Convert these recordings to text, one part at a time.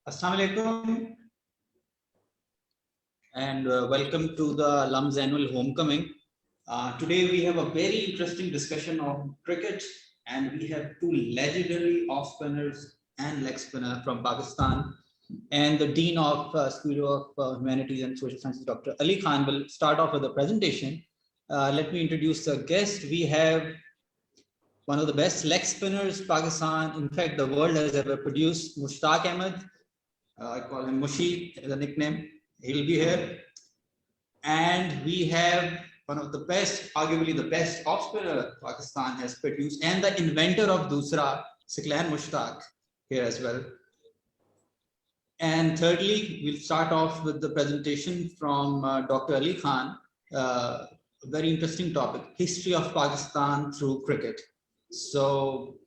Assalamu alaikum and welcome to the Alums Annual Homecoming. Today we have a very interesting discussion of cricket, and we have two legendary off spinners and leg spinner from Pakistan, and the Dean of School of Humanities and Social Sciences, Dr. Ali Khan, will start off with the presentation. Let me introduce the guest. We have one of the best leg spinners Pakistan, in fact, the world has ever produced, Mushtaq Ahmed. I call him Mushi as a nickname. He'll be here. And we have one of the best, arguably the best off spinner Pakistan has produced, and the inventor of Dusra, Saqlain Mushtaq, here as well. And thirdly, we'll start off with the presentation from Dr. Ali Khan, a very interesting topic, history of Pakistan through cricket. So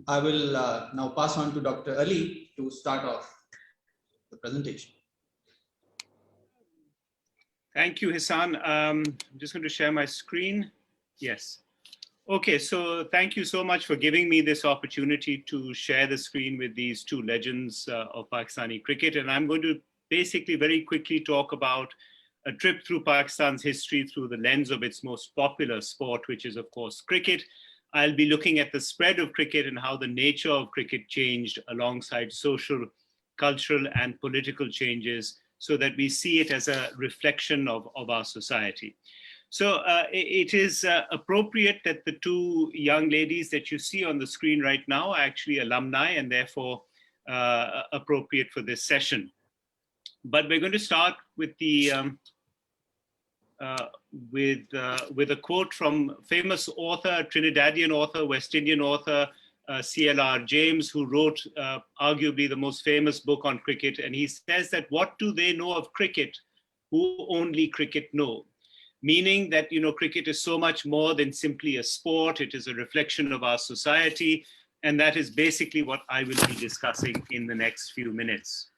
I will now pass on to Dr. Ali to start off the presentation. Thank you, Hassan. I'm just going to share my screen. Yes. Okay, so thank you so much for giving me this opportunity to share the screen with these two legends of Pakistani cricket. And I'm going to basically very quickly talk about a trip through Pakistan's history through the lens of its most popular sport, which is, of course, cricket. I'll be looking at the spread of cricket and how the nature of cricket changed alongside social, cultural, and political changes, so that we see it as a reflection of our society. So it is appropriate that the two young ladies that you see on the screen right now are actually alumni, and therefore appropriate for this session. But we're going to start with the with a quote from famous author, Trinidadian author, West Indian author, C.L.R. James, who wrote arguably the most famous book on cricket. And he says that what do they know of cricket who only cricket know? Meaning that, you know, cricket is so much more than simply a sport. It is a reflection of our society. And that is basically what I will be discussing in the next few minutes.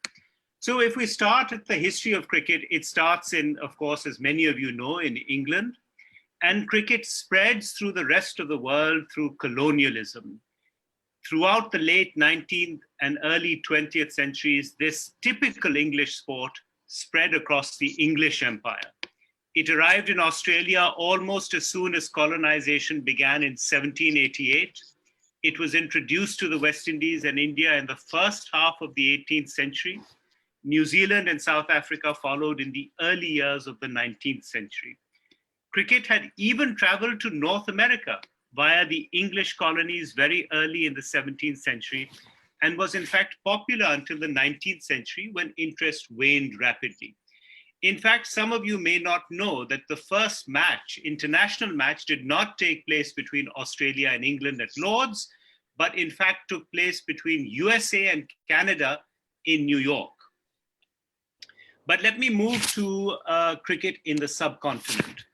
So if we start at the history of cricket, it starts in, of course, as many of you know, in England. And cricket spreads through the rest of the world through colonialism. Throughout the late 19th and early 20th centuries, this typical English sport spread across the English Empire. It arrived in Australia almost as soon as colonization began in 1788. It was introduced to the West Indies and India in the first half of the 18th century. New Zealand and South Africa followed in the early years of the 19th century. Cricket had even traveled to North America via the English colonies very early in the 17th century, and was in fact popular until the 19th century, when interest waned rapidly. In fact, some of you may not know that the first match, international match, did not take place between Australia and England at Lord's, but in fact took place between USA and Canada in New York. But let me move to cricket in the subcontinent.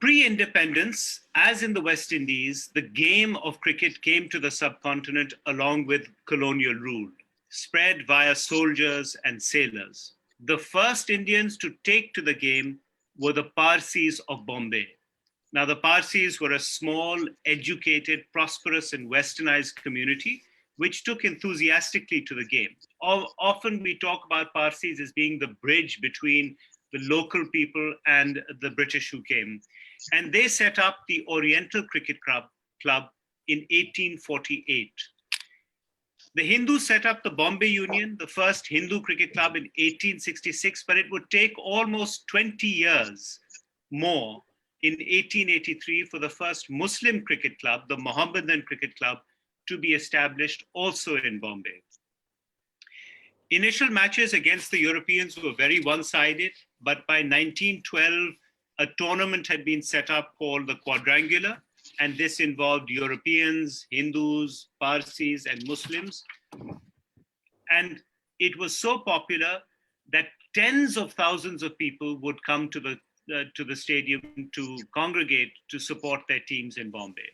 Pre-independence, as in the West Indies, the game of cricket came to the subcontinent along with colonial rule, spread via soldiers and sailors. The first Indians to take to the game were the Parsees of Bombay. Now, the Parsees were a small, educated, prosperous, and westernized community which took enthusiastically to the game. Often we talk about Parsees as being the bridge between the local people and the British who came. And they set up the Oriental Cricket Club in 1848. The Hindus set up the Bombay Union, the first Hindu cricket club, in 1866, but it would take almost 20 years more in 1883 for the first Muslim cricket club, the Mohammedan Cricket Club, to be established also in Bombay. Initial matches against the Europeans were very one-sided, but by 1912, a tournament had been set up called the Quadrangular, and this involved Europeans, Hindus, Parsis, and Muslims. And it was so popular that tens of thousands of people would come to the stadium to congregate to support their teams in Bombay.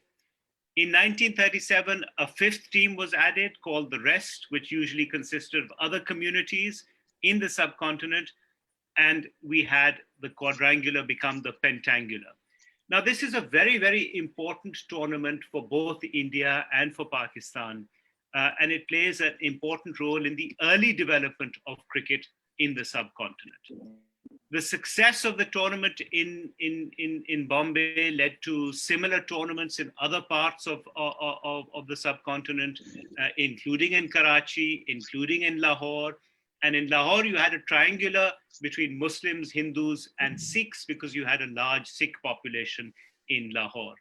In 1937, a fifth team was added called the Rest, which usually consisted of other communities in the subcontinent, and we had the Quadrangular become the Pentangular. Now, this is a very, very important tournament for both India and for Pakistan. and it plays an important role in the early development of cricket in the subcontinent. The success of the tournament in Bombay led to similar tournaments in other parts of the subcontinent, including in Karachi, including in Lahore. And in Lahore, you had a triangular between Muslims, Hindus, and Sikhs because you had a large Sikh population in Lahore.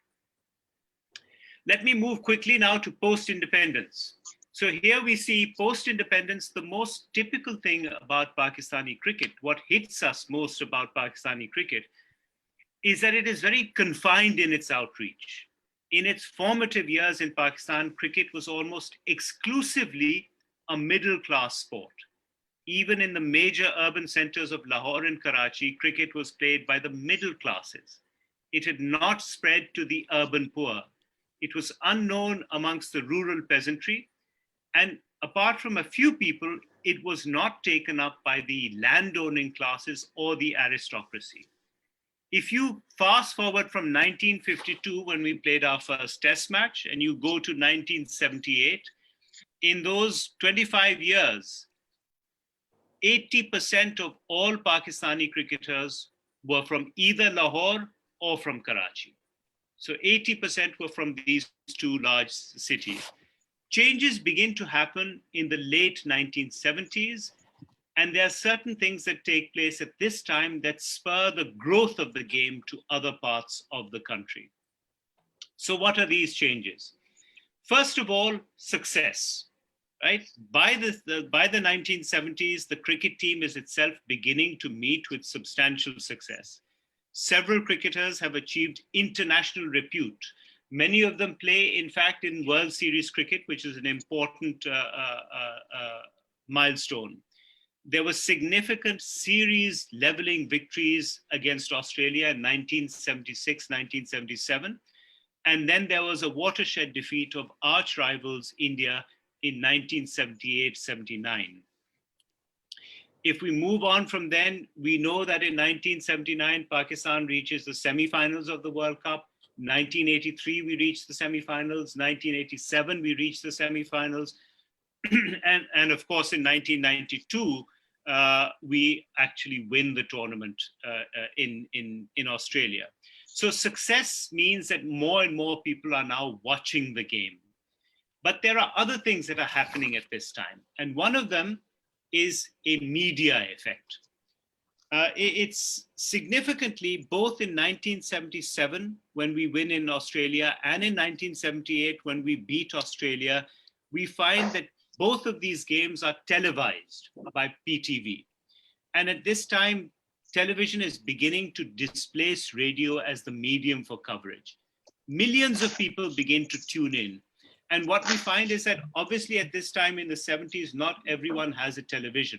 Let me move quickly now to post-independence. So here we see post-independence, the most typical thing about Pakistani cricket, what hits us most about Pakistani cricket, is that it is very confined in its outreach. In its formative years in Pakistan, cricket was almost exclusively a middle-class sport. Even in the major urban centers of Lahore and Karachi, cricket was played by the middle classes. It had not spread to the urban poor. It was unknown amongst the rural peasantry. And apart from a few people, it was not taken up by the landowning classes or the aristocracy. If you fast forward from 1952, when we played our first test match, and you go to 1978, in those 25 years, 80% of all Pakistani cricketers were from either Lahore or from Karachi. So 80% were from these two large cities. Changes begin to happen in the late 1970s, and there are certain things that take place at this time that spur the growth of the game to other parts of the country. So what are these changes? First of all, success, right? By the 1970s, the cricket team is itself beginning to meet with substantial success. Several cricketers have achieved international repute. Many of them play, in fact, in World Series cricket, which is an important milestone. There were significant series leveling victories against Australia in 1976, 1977. And then there was a watershed defeat of arch rivals India in 1978, 79. If we move on from then, we know that in 1979, Pakistan reaches the semi-finals of the World Cup. 1983, we reached the semi-finals. 1987, we reached the semi-finals. and of course, in 1992, we actually win the tournament in Australia. So success means that more and more people are now watching the game. But there are other things that are happening at this time. And one of them is a media effect. It's significantly both in 1977, when we win in Australia, and in 1978, when we beat Australia, we find that both of these games are televised by PTV. And at this time, television is beginning to displace radio as the medium for coverage. Millions of people begin to tune in. And what we find is that obviously at this time in the 70s, not everyone has a television.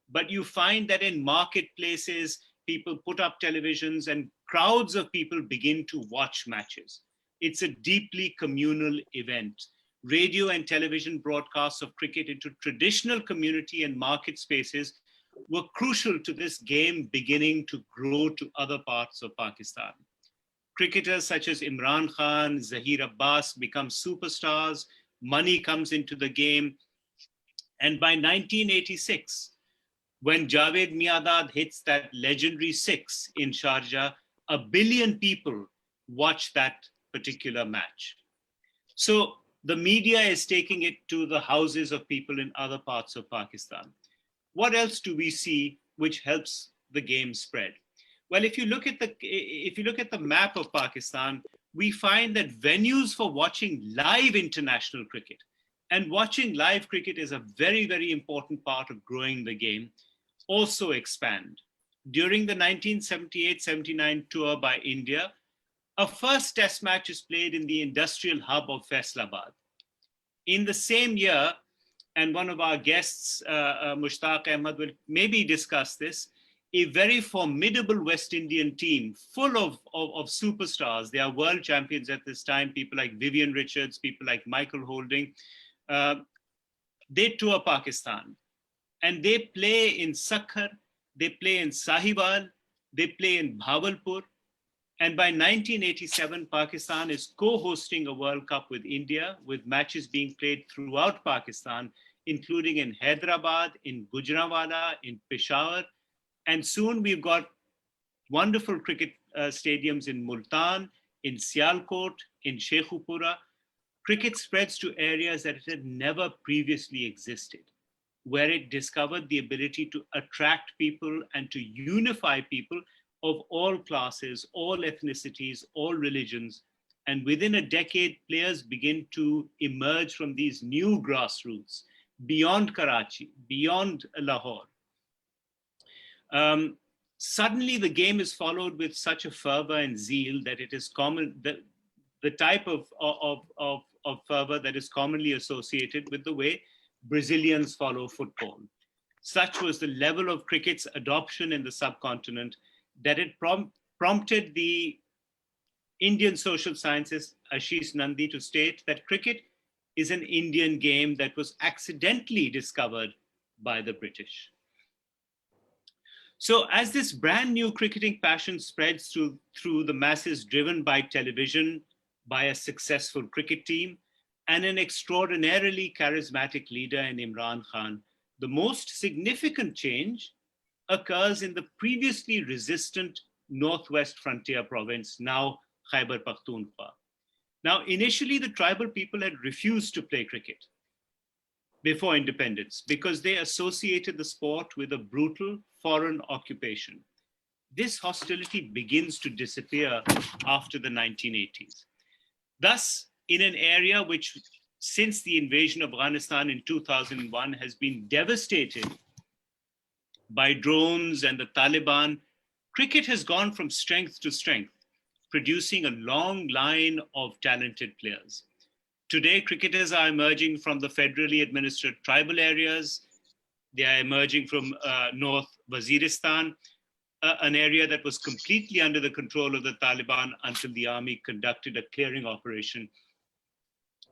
But you find that in marketplaces, people put up televisions and crowds of people begin to watch matches. It's a deeply communal event. Radio and television broadcasts of cricket into traditional community and market spaces were crucial to this game beginning to grow to other parts of Pakistan. Cricketers such as Imran Khan, Zaheer Abbas become superstars, money comes into the game. And by 1986, when Javed Miandad hits that legendary six in Sharjah, 1 billion people watch that particular match. So the media is taking it to the houses of people in other parts of Pakistan. What else do we see which helps the game spread? Well, if you look at the map of Pakistan, we find that venues for watching live international cricket, and watching live cricket is a very, very important part of growing the game, also expand. During the 1978-79 tour by India, a first test match is played in the industrial hub of Faisalabad. In the same year, and one of our guests, Mushtaq Ahmed, will maybe discuss this, a very formidable West Indian team full of superstars. They are world champions at this time, people like Vivian Richards, people like Michael Holding. They tour Pakistan and they play in Sakhar, they play in Sahiwal, they play in Bhavalpur. And by 1987, Pakistan is co-hosting a World Cup with India, with matches being played throughout Pakistan, including in Hyderabad, in Gujranwala, in Peshawar. And soon we've got wonderful cricket stadiums in Multan, in Sialkot, in Sheikhupura. Cricket spreads to areas that it had never previously existed, where it discovered the ability to attract people and to unify people of all classes, all ethnicities, all religions. And within a decade, players begin to emerge from these new grassroots beyond Karachi, beyond Lahore. Suddenly, the game is followed with such a fervor and zeal that it is common, the type of fervor that is commonly associated with the way Brazilians follow football. Such was the level of cricket's adoption in the subcontinent that it prompted the Indian social scientist Ashish Nandi to state that cricket is an Indian game that was accidentally discovered by the British. So as this brand new cricketing passion spreads through the masses, driven by television, by a successful cricket team, and an extraordinarily charismatic leader in Imran Khan, the most significant change occurs in the previously resistant Northwest Frontier province, now Khyber Pakhtunkhwa. Now, initially, the tribal people had refused to play cricket before independence because they associated the sport with a brutal foreign occupation. This hostility begins to disappear after the 1980s. Thus, in an area which, since the invasion of Afghanistan in 2001, has been devastated by drones and the Taliban, cricket has gone from strength to strength, producing a long line of talented players. Today, cricketers are emerging from the federally administered tribal areas. They are emerging from North Waziristan, an area that was completely under the control of the Taliban until the army conducted a clearing operation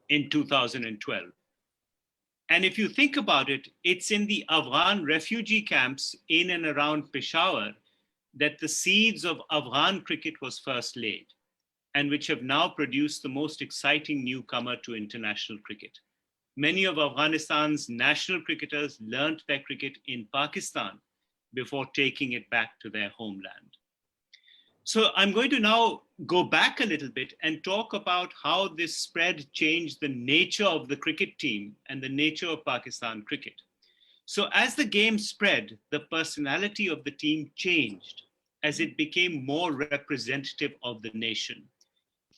in 2012. And if you think about it, it's in the Afghan refugee camps in and around Peshawar that the seeds of Afghan cricket was first laid, and which have now produced the most exciting newcomer to international cricket. Many of Afghanistan's national cricketers learnt their cricket in Pakistan before taking it back to their homeland. So I'm going to now go back a little bit and talk about how this spread changed the nature of the cricket team and the nature of Pakistan cricket. So as the game spread, the personality of the team changed as it became more representative of the nation.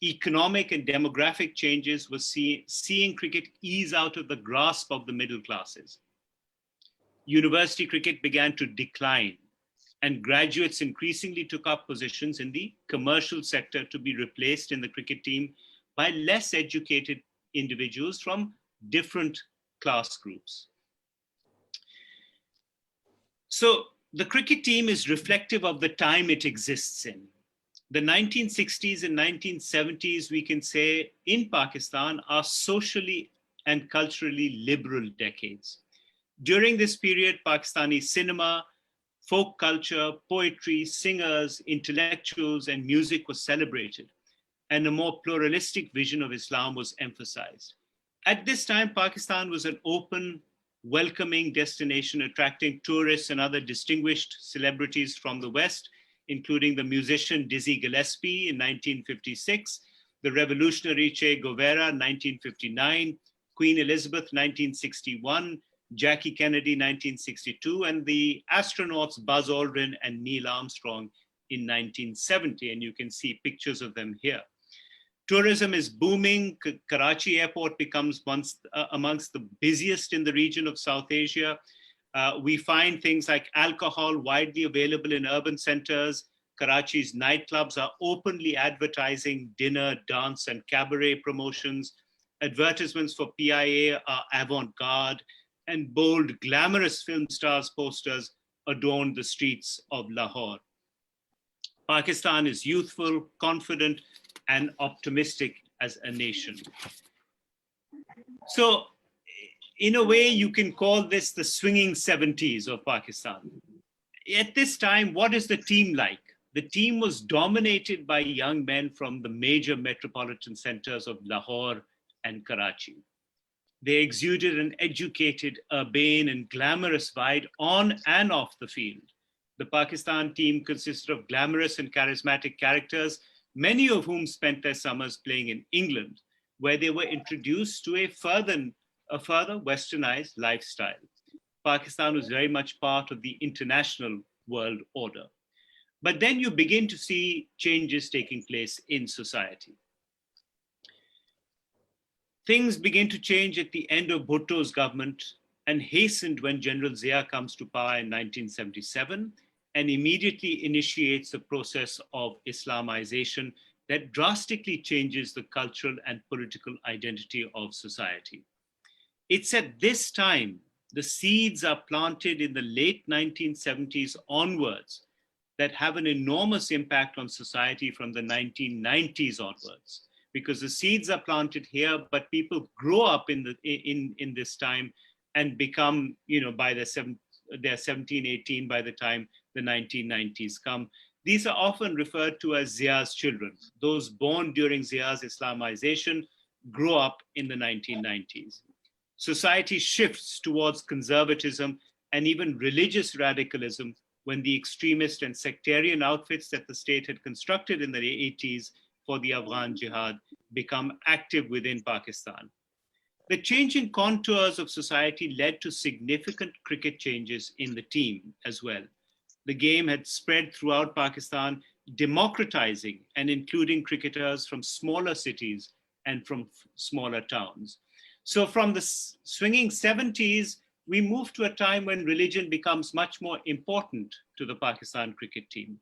Economic and demographic changes were seeing cricket ease out of the grasp of the middle classes. University cricket began to decline, and graduates increasingly took up positions in the commercial sector to be replaced in the cricket team by less educated individuals from different class groups. So the cricket team is reflective of the time it exists in. The 1960s and 1970s, we can say, in Pakistan are socially and culturally liberal decades. During this period, Pakistani cinema, folk culture, poetry, singers, intellectuals, and music was celebrated, and a more pluralistic vision of Islam was emphasized. At this time, Pakistan was an open, welcoming destination, attracting tourists and other distinguished celebrities from the West, including the musician Dizzy Gillespie in 1956, the revolutionary Che Guevara 1959, Queen Elizabeth 1961, Jackie Kennedy 1962, and the astronauts Buzz Aldrin and Neil Armstrong in 1970, and you can see pictures of them here. Tourism is booming. Karachi airport becomes amongst the busiest in the region of South Asia. We find things like alcohol widely available in urban centers. Karachi's nightclubs are openly advertising dinner, dance, and cabaret promotions. Advertisements for PIA are avant-garde, and bold, glamorous film stars' posters adorn the streets of Lahore. Pakistan is youthful, confident, and optimistic as a nation. So, in a way, you can call this the swinging 70s of Pakistan. At this time, what is the team like? The team was dominated by young men from the major metropolitan centers of Lahore and Karachi. They exuded an educated, urbane, and glamorous vibe on and off the field. The Pakistan team consisted of glamorous and charismatic characters, many of whom spent their summers playing in England, where they were introduced to a further westernized lifestyle. Pakistan was very much part of the international world order. But then you begin to see changes taking place in society. Things begin to change at the end of Bhutto's government and hastened when General Zia comes to power in 1977 and immediately initiates the process of Islamization that drastically changes the cultural and political identity of society. It's at this time the seeds are planted in the late 1970s onwards that have an enormous impact on society from the 1990s onwards, because the seeds are planted here, but people grow up in this time and become, by they're 17, 18 by the time the 1990s come. These are often referred to as Zia's children. Those born during Zia's Islamization grow up in the 1990s. Society shifts towards conservatism and even religious radicalism when the extremist and sectarian outfits that the state had constructed in the 80s for the Afghan Jihad become active within Pakistan. The changing contours of society led to significant cricket changes in the team as well. The game had spread throughout Pakistan, democratizing and including cricketers from smaller cities and from smaller towns. So from the swinging 70s, we move to a time when religion becomes much more important to the Pakistan cricket team.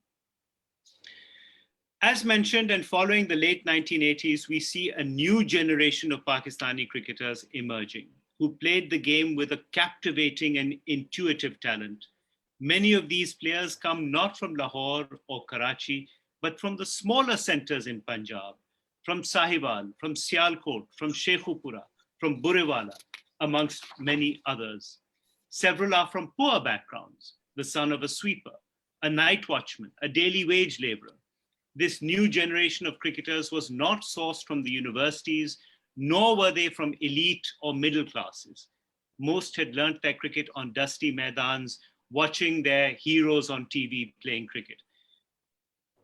As mentioned, and following the late 1980s, we see a new generation of Pakistani cricketers emerging, who played the game with a captivating and intuitive talent. Many of these players come not from Lahore or Karachi, but from the smaller centers in Punjab, from Sahiwal, from Sialkot, from Sheikhupura, from Burewala, amongst many others. Several are from poor backgrounds, the son of a sweeper, a night watchman, a daily wage laborer. This new generation of cricketers was not sourced from the universities, nor were they from elite or middle classes. Most had learnt their cricket on dusty maidans, watching their heroes on TV playing cricket.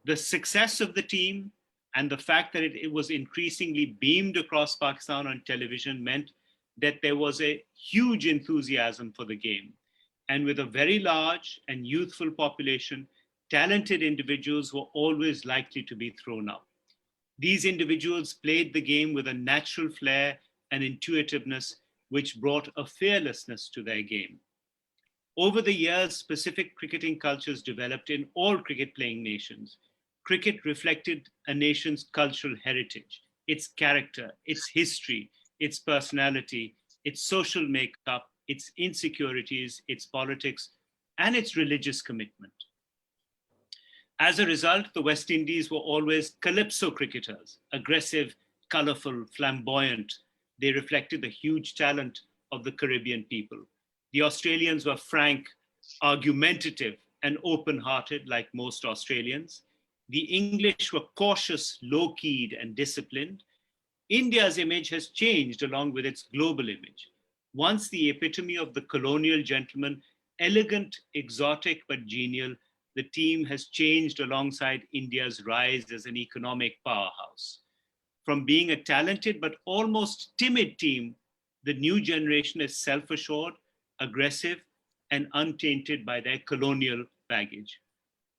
The success of the team and the fact that it was increasingly beamed across Pakistan on television meant that there was a huge enthusiasm for the game. And with a very large and youthful population, talented individuals were always likely to be thrown up. These individuals played the game with a natural flair and intuitiveness, which brought a fearlessness to their game. Over the years, specific cricketing cultures developed in all cricket-playing nations. Cricket reflected a nation's cultural heritage, its character, its history, its personality, its social makeup, its insecurities, its politics, and its religious commitment. As a result, the West Indies were always calypso cricketers, aggressive, colorful, flamboyant. They reflected the huge talent of the Caribbean people. The Australians were frank, argumentative, and open-hearted like most Australians. The English were cautious, low-keyed, and disciplined. India's image has changed along with its global image. Once the epitome of the colonial gentleman, elegant, exotic, but genial, the team has changed alongside India's rise as an economic powerhouse. From being a talented but almost timid team, the new generation is self-assured, aggressive, and untainted by their colonial baggage.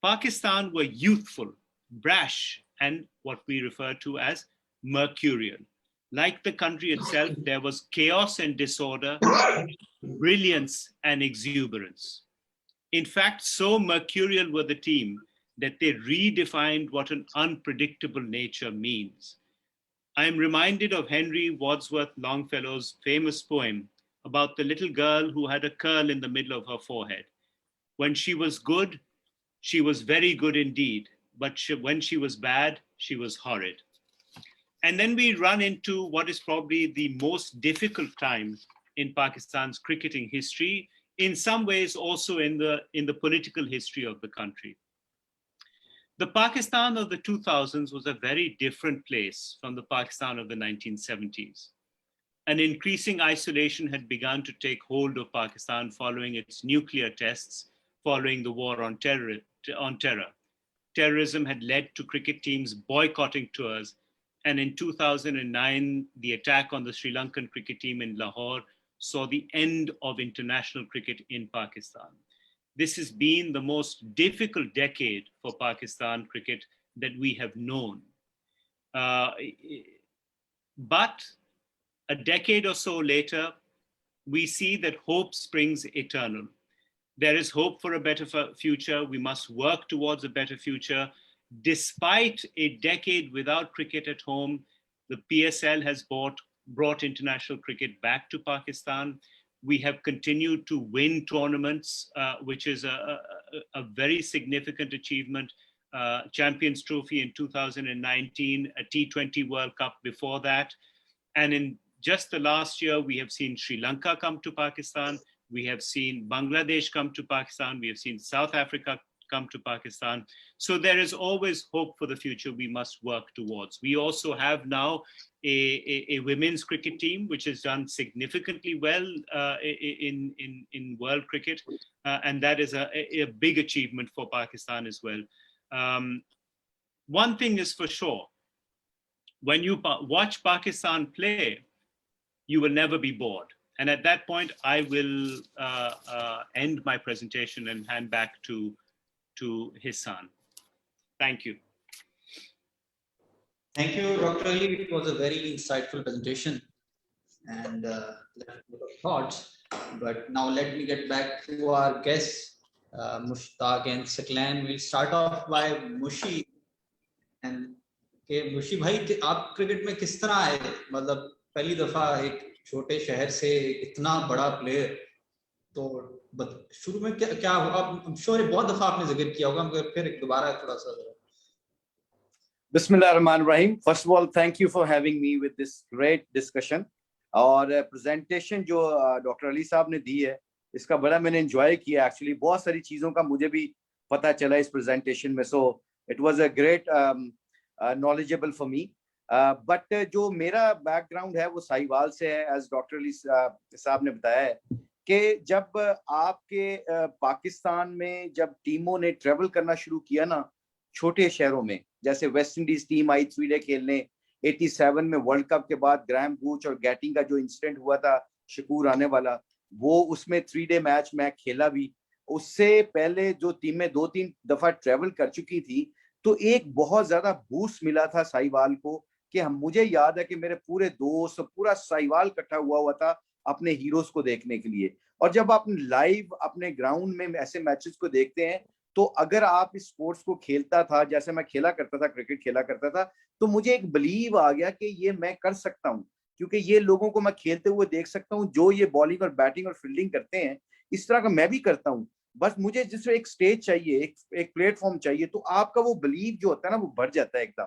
Pakistan were youthful, brash, and what we refer to as mercurial. Like the country itself, there was chaos and disorder, brilliance and exuberance. In fact, so mercurial were the team that they redefined what an unpredictable nature means. I am reminded of Henry Wadsworth Longfellow's famous poem about the little girl who had a curl in the middle of her forehead. When she was good, she was very good indeed, but when she was bad, she was horrid. And then we run into what is probably the most difficult time in Pakistan's cricketing history, in some ways also in the political history of the country. The Pakistan of the 2000s was a very different place from the Pakistan of the 1970s. An increasing isolation had begun to take hold of Pakistan following its nuclear tests, following the war on terror. Terrorism had led to cricket teams boycotting tours, and in 2009, the attack on the Sri Lankan cricket team in Lahore saw the end of international cricket in Pakistan. This has been the most difficult decade for Pakistan cricket that we have known. But a decade or so later, we see that hope springs eternal. There is hope for a better future. We must work towards a better future. Despite a decade without cricket at home, the PSL has brought international cricket back to Pakistan. We have continued to win tournaments, which is a very significant achievement. Champions Trophy in 2019, a T20 World Cup before that. And in just the last year, we have seen Sri Lanka come to Pakistan. We have seen Bangladesh come to Pakistan. We have seen South Africa come to Pakistan. So there is always hope for the future we must work towards. We also have now a women's cricket team, which has done significantly well in world cricket. And that is a big achievement for Pakistan as well. One thing is for sure, when you watch Pakistan play, you will never be bored. And at that point, I will end my presentation and hand back to Hissan. Thank you. Thank you, Dr. Ali. It was a very insightful presentation and left a lot of thoughts. But now let me get back to our guests, Mushtaq and Saqlain. We'll start off by Mushi. And okay, Mushi bhai, आप cricket में किस तरह आए? मतलब पहली दफा एक छोटे शहर से इतना बड़ा प्लेयर, तो शुरू में क्या हुआ? श्योर बहुत दफा आपने जिक्र किया होगा, मगर फिर दोबारा थोड़ा सा. Bismillahirrahmanirrahim. First of all, thank you for having me with this great discussion. और presentation जो डॉक्टर अली साहब ने दी है, इसका बड़ा मैंने enjoy किया. Actually, बहुत सारी चीजों का मुझे भी पता चला इस presentation में. So it was a great knowledgeable for me. But जो मेरा background है वो साहिवाल से है, as डॉक्टर अली साहब ने बताया है कि जब आपके पाकिस्तान में जब टीमों ने ट्रेवल करना शुरू किया ना छोटे शहरों में, जैसे वेस्ट इंडीज टीम आई 3 डे खेलने 87 में वर्ल्ड कप के बाद, ग्राहम बूच और गैटिंग का जो इंसिडेंट हुआ था शकूर आने वाला, वो उसमें 3 डे मैच मैं खेला भी. उससे पहले जो टीमें 2-3 दफा ट्रेवल कर चुकी थी, तो एक बहुत ज्यादा बूस्ट मिला था साहिवाल को कि हम, मुझे याद है कि मेरे पूरे दोस्त, पूरा साहिवाल इकट्ठा हुआ था अपने हीरोज को देखने के लिए. और जब आप लाइव अपने ग्राउंड में ऐसे मैचेस को देखते हैं, तो अगर आप इस स्पोर्ट्स को खेलता था जैसे मैं खेला करता था, क्रिकेट खेला करता था, तो मुझे एक बिलीव आ गया कि ये मैं कर सकता हूँ, क्योंकि ये लोगों को मैं खेलते हुए देख सकता हूँ जो ये बॉलिंग और बैटिंग और फील्डिंग करते हैं, इस तरह का मैं भी करता हूँ. बस मुझे जिसमें एक स्टेज चाहिए, एक प्लेटफॉर्म चाहिए, तो आपका वो बिलीव जो होता है ना वो बढ़ जाता है एकदम.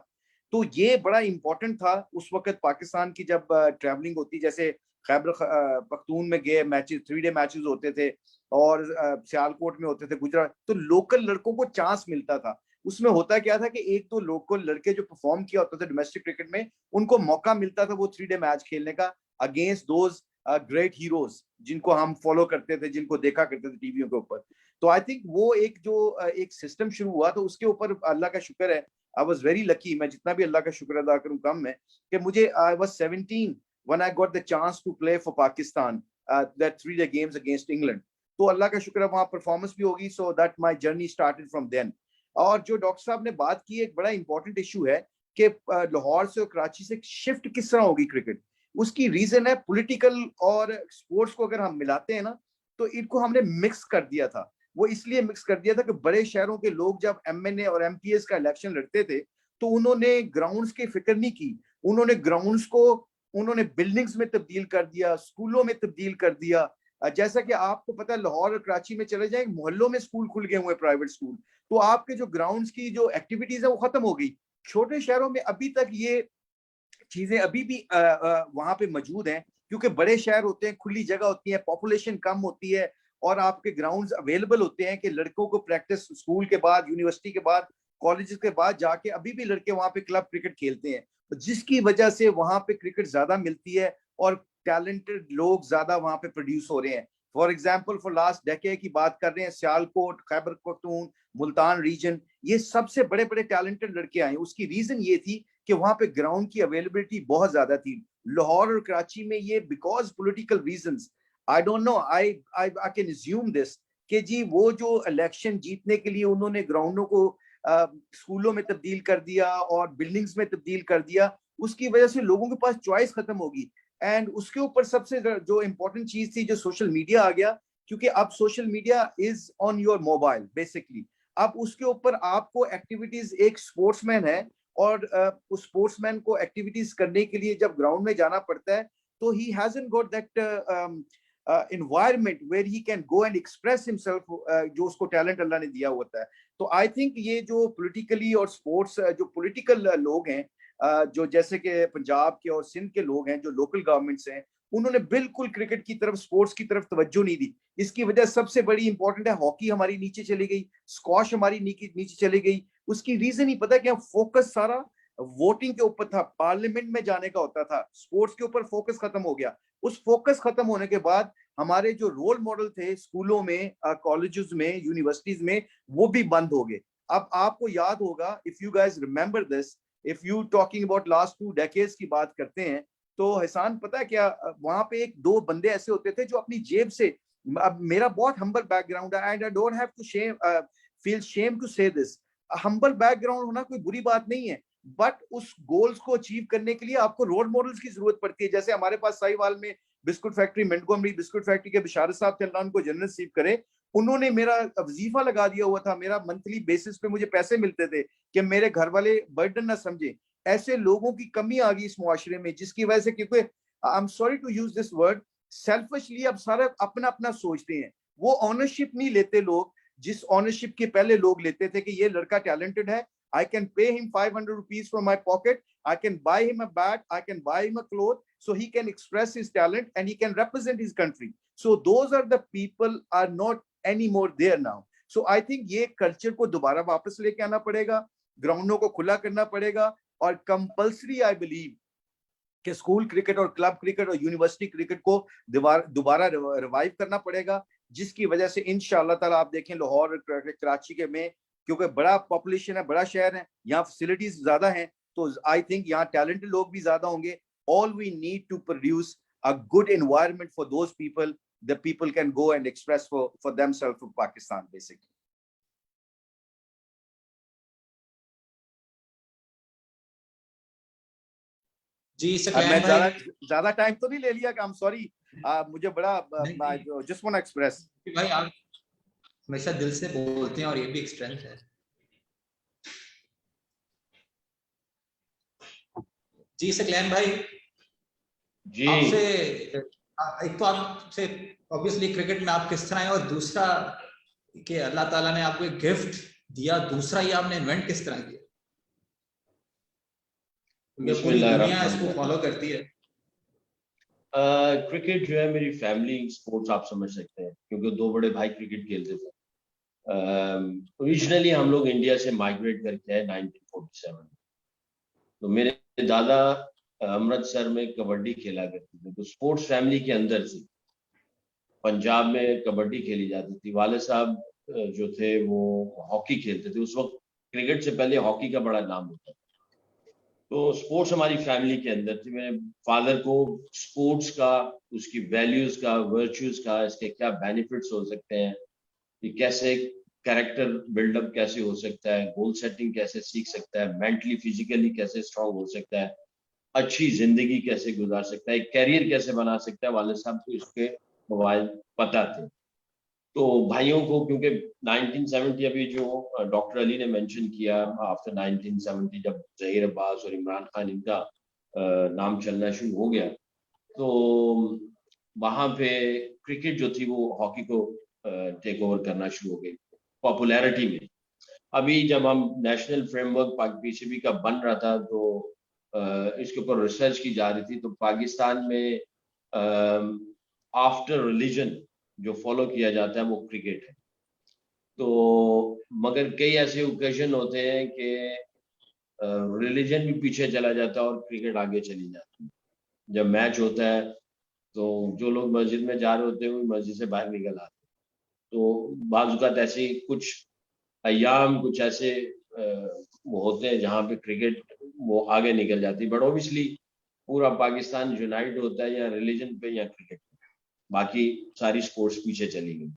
तो ये बड़ा इंपॉर्टेंट था उस वक्त पाकिस्तान की जब ट्रैवलिंग होती, जैसे खैबर पख्तून में गए मैचेस, 3 डे मैचेस होते थे और सियालकोट में होते थे, गुजरात, तो लोकल लड़कों को चांस मिलता था. उसमें होता क्या था कि 1-2 लोकल लड़के जो परफॉर्म किया होता था डोमेस्टिक क्रिकेट में, उनको मौका मिलता था वो 3 डे मैच खेलने का अगेंस्ट दोज ग्रेट हीरोज जिनको हम फॉलो करते थे, जिनको देखा करते थे टीवियों के ऊपर. तो आई थिंक वो एक सिस्टम शुरू हुआ, तो उसके ऊपर अल्लाह का शुक्र है, आई वाज वेरी लकी, मैं जितना भी अल्लाह का शुक्र अदा करूं कम है, कि मुझे I was 17 when I got the chance to play for Pakistan that 3 day games against England. तो अल्लाह का शुक्र है वहाँ परफॉर्मेंस भी होगी. so that my journey started from then. और जो डॉक्टर साहब ने बात की, एक बड़ा इंपॉर्टेंट इशू है कि लाहौर से और कराची से शिफ्ट किस तरह होगी क्रिकेट. उसकी रीजन है पॉलिटिकल और स्पोर्ट्स को अगर हम मिलाते हैं ना, तो इनको हमने मिक्स कर दिया था. वो इसलिए मिक्स कर दिया था कि बड़े शहरों के लोग जब MNA और MPS का इलेक्शन लड़ते थे, तो उन्होंने ग्राउंड्स की फिक्र नहीं की. उन्होंने ग्राउंड्स को उन्होंने बिल्डिंग्स में तब्दील कर दिया, स्कूलों में तब्दील कर दिया. जैसा कि आपको पता है लाहौर और कराची में चले जाएं, मोहल्लों में स्कूल खुल गए हुए प्राइवेट स्कूल, तो आपके जो ग्राउंड्स की जो एक्टिविटीज है वो खत्म हो गई. छोटे शहरों में अभी तक ये चीजें अभी भी वहां पे मौजूद हैं, क्योंकि बड़े शहर होते हैं, खुली जगह होती है, पॉपुलेशन कम होती है, और आपके ग्राउंड्स अवेलेबल होते हैं कि लड़कों को प्रैक्टिस स्कूल के बाद, यूनिवर्सिटी के बाद کالجز کے بعد جا کے ابھی بھی لڑکے وہاں پہ کلب کرکٹ کھیلتے ہیں, جس کی وجہ سے وہاں پہ کرکٹ زیادہ ملتی ہے اور ٹیلنٹڈ لوگ زیادہ وہاں پہ پروڈیوس ہو رہے ہیں. For example for last decade کی بات کر رہے ہیں, سیالکوٹ, خیبر پختون, ملتان ریجن, یہ سب سے بڑے بڑے ٹیلنٹڈ لڑکے آئے. اس کی ریزن یہ تھی کہ وہاں پہ گراؤنڈ کی اویلیبلٹی بہت زیادہ تھی. لاہور اور کراچی میں یہ because political reasons, I don't know, I can assume this, کہ جی وہ جو الیکشن جیتنے کے لیے انہوں نے گراؤنڈوں کو اسکولوں میں تبدیل کر دیا اور بلڈنگز میں تبدیل کر دیا, اس کی وجہ سے لوگوں کے پاس چوائس ختم ہوگی. اینڈ اس کے اوپر سب سے جو امپورٹنٹ چیز تھی, جو سوشل میڈیا آ گیا, کیونکہ اب social media is on your mobile basically. اب اس کے اوپر آپ کو ایکٹیویٹیز, ایک اسپورٹس مین ہے اور اس اسپورٹس مین کو ایکٹیویٹیز کرنے کے لیے جب گراؤنڈ میں جانا پڑتا ہے تو he hasn't got that environment where he can go and express himself, جو اس کو ٹیلنٹ اللہ نے دیا ہوتا ہے. تو آئی تھنک یہ جو پولیٹیکلی اور اسپورٹس جو پولیٹیکل لوگ ہیں, جو جیسے کہ پنجاب کے اور سندھ کے لوگ ہیں جو لوکل گورنمنٹس ہیں, انہوں نے بالکل کرکٹ کی طرف, اسپورٹس کی طرف توجہ نہیں دی. اس کی وجہ سب سے بڑی امپورٹنٹ ہے, ہاکی ہماری نیچے چلی گئی, اسکواش ہماری نیچے چلی گئی. اس کی ریزن ہی پتا کہ فوکس سارا ووٹنگ کے اوپر تھا, پارلیمنٹ میں جانے کا ہوتا تھا, اسپورٹس کے اوپر فوکس ختم ہو گیا. اس فوکس ختم ہونے کے بعد ہمارے جو رول ماڈل تھے اسکولوں میں, کالجز میں, یونیورسٹیز میں, وہ بھی بند ہو گئے. اب آپ کو یاد ہوگا, if you guys remember this, if you talking about last 2 decades کی بات کرتے ہیں, تو احسان پتہ ہے کیا, وہاں پہ 1-2 بندے ایسے ہوتے تھے جو اپنی جیب سے, اب میرا بہت ہمبل بیک گراؤنڈ ہے and I don't have to feel shame to say this, humble back ground ہونا کوئی بری بات نہیں ہے, بٹ اس گولز کو اچیو کرنے کے لیے آپ کو رول ماڈلز کی ضرورت پڑتی ہے. جیسے ہمارے پاس ساہیوال میں biscuit factory, Montgomery biscuit factory کے بشارت صاحب تھے, اللہ ان کو جنت نصیب کرے, انہوں نے میرا وظیفہ لگا دیا ہوا تھا, میرا منتھلی بیسس پہ مجھے پیسے ملتے تھے کہ میرے گھر والے برڈن نہ سمجھیں. ایسے لوگوں کی کمی آ گئی اس معاشرے میں, جس کی وجہ سے, کیونکہ I'm sorry to use this word, selfishly اب سارا اپنا اپنا سوچتے ہیں. وہ آنرشپ نہیں لیتے لوگ, جس آنرشپ کے پہلے لوگ لیتے تھے کہ یہ لڑکا ٹیلنٹڈ ہے, I can pay him 500 rupees from my pocket, I can buy him a bat, I can buy him a cloth, so he can express his talent and he can represent his country. So those are the people are not anymore there now. So I think یہ culture کو دوبارہ واپس لے کے آنا پڑے گا, گراؤنڈوں کو کھلا کرنا پڑے گا, اور کمپلسری آئی بلیو کہ اسکول کرکٹ اور کلب کرکٹ اور یونیورسٹی کرکٹ کو دوبارہ ریوائیو کرنا پڑے گا, جس کی وجہ سے انشاءاللہ تعالیٰ آپ دیکھیں لاہور کراچی کے میں, کیونکہ بڑا پاپولیشن ہے, بڑا شہر ہے, یہاں فیسلٹیز زیادہ ہیں, تو آئی تھنک یہاں ٹیلنٹڈ لوگ بھی زیادہ ہوں گے. All we need to produce a good environment for those people, the people can go and express for themselves for Pakistan basically. جی سقلین میں بھائی, زیادہ ٹائم تو نہیں لے لیا کہ I'm sorry, مجھے بڑا just want to express. بھائی آپ ہمیشہ دل سے بولتے ہیں اور یہ بھی ایک اسٹرینتھ ہے. جی سقلین بھائی, جی آپ سے ایک تو آپ سے obviously کرکٹ میں آپ کس طرح ہیں, اور دوسرا کہ اللہ تعالیٰ نے آپ کو ایک گفٹ دیا, دوسرا یہ آپ نے انوینٹ کس طرح کیا, کیونکہ پوری دنیا اس کو فالو کرتی ہے. کرکٹ جو ہے میری فیملی اسپورٹس آپ سمجھ سکتے ہیں, کیونکہ 2 بڑے بھائی کرکٹ کھیلتے تھے. اوریجنلی ہم لوگ انڈیا سے مائگریٹ کر کے آئے 1947. تو میرے دادا امرتسر میں کبڈی کھیلا کرتے تھے, تو اسپورٹس فیملی کے اندر تھی. پنجاب میں کبڈی کھیلی جاتی تھی. والد صاحب جو تھے وہ ہاکی کھیلتے تھے. اس وقت کرکٹ سے پہلے ہاکی کا بڑا نام ہوتا تھا. تو اسپورٹس ہماری فیملی کے اندر تھی. میرے فادر کو اسپورٹس کا, اس کی ویلیوز کا, ورچوز کا, اس کے کیا بینیفٹس ہو سکتے ہیں, کہ کیسے کیریکٹر بلڈ اپ کیسے ہو سکتا ہے, گول سیٹنگ کیسے سیکھ سکتا ہے, مینٹلی فزیکلی کیسے اسٹرانگ ہو سکتا ہے, اچھی زندگی کیسے گزار سکتا ہے, ایک کیریئر کیسے بنا سکتا ہے, والد صاحب کو اس کے موبائل پتہ تھے. تو بھائیوں کو, کیونکہ 1970 ابھی جو ڈاکٹر علی نے مینشن کیا, آفٹر 1970 جب ظہیر عباس اور عمران خان ان کا نام چلنا شروع ہو گیا, تو وہاں پہ کرکٹ جو تھی وہ ہاکی کو ٹیک اوور کرنا شروع ہو گئی پاپولیرٹی میں. ابھی جب ہم نیشنل فریم ورک پی سی بی کا بن رہا تھا, تو اس کے اوپر ریسرچ کی جا رہی تھی, تو پاکستان میں آفٹر ریلیجن جو فالو کیا جاتا ہے وہ کرکٹ ہے. تو مگر کئی ایسے اوکیشن ہوتے ہیں کہ ریلیجن بھی پیچھے چلا جاتا ہے اور کرکٹ آگے چلی جاتی ہے. جب میچ ہوتا ہے تو جو لوگ مسجد میں جا رہے ہوتے ہیں وہ مسجد سے باہر نکل آتے ہیں. تو بعض اوقات ایسے کچھ ایام کچھ ایسے ہوتے ہیں جہاں پہ کرکٹ وہ آگے نکل جاتی ہے. بٹ اوبیسلی پورا پاکستان یونائٹ ہوتا ہے یا ریلیجن پہ یا کرکٹ پہ, باقی ساری سپورٹس پیچھے چلی گئی.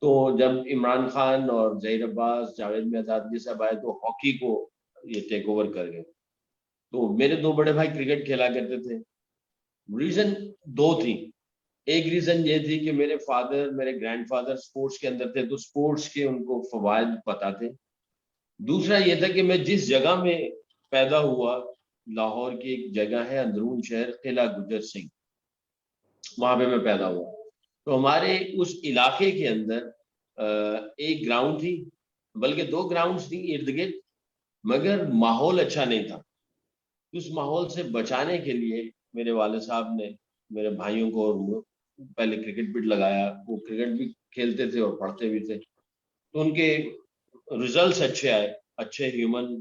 تو جب عمران خان اور ظہیر عباس جاوید مہتاب جی صاحب آئے تو ہاکی کو یہ ٹیک اوور کر گئے. تو میرے دو بڑے بھائی کرکٹ کھیلا کرتے تھے. ریزن دو تھی. ایک ریزن یہ تھی کہ میرے فادر میرے گرینڈ فادر سپورٹس کے اندر تھے تو سپورٹس کے ان کو فوائد پتہ تھے. دوسرا یہ تھا کہ میں جس جگہ میں پیدا ہوا, لاہور کی ایک جگہ ہے اندرون شہر قلعہ گجر سنگھ, وہاں پہ میں پیدا ہوا. تو ہمارے اس علاقے کے اندر ایک گراؤنڈ تھی, بلکہ دو گراؤنڈز تھی ارد گرد, مگر ماحول اچھا نہیں تھا. اس ماحول سے بچانے کے لیے میرے والد صاحب نے میرے بھائیوں کو اور پہلے کرکٹ پٹ لگایا. وہ کرکٹ بھی کھیلتے تھے اور پڑھتے بھی تھے. تو ان کے ریزلٹس اچھے آئے, اچھے ہیومن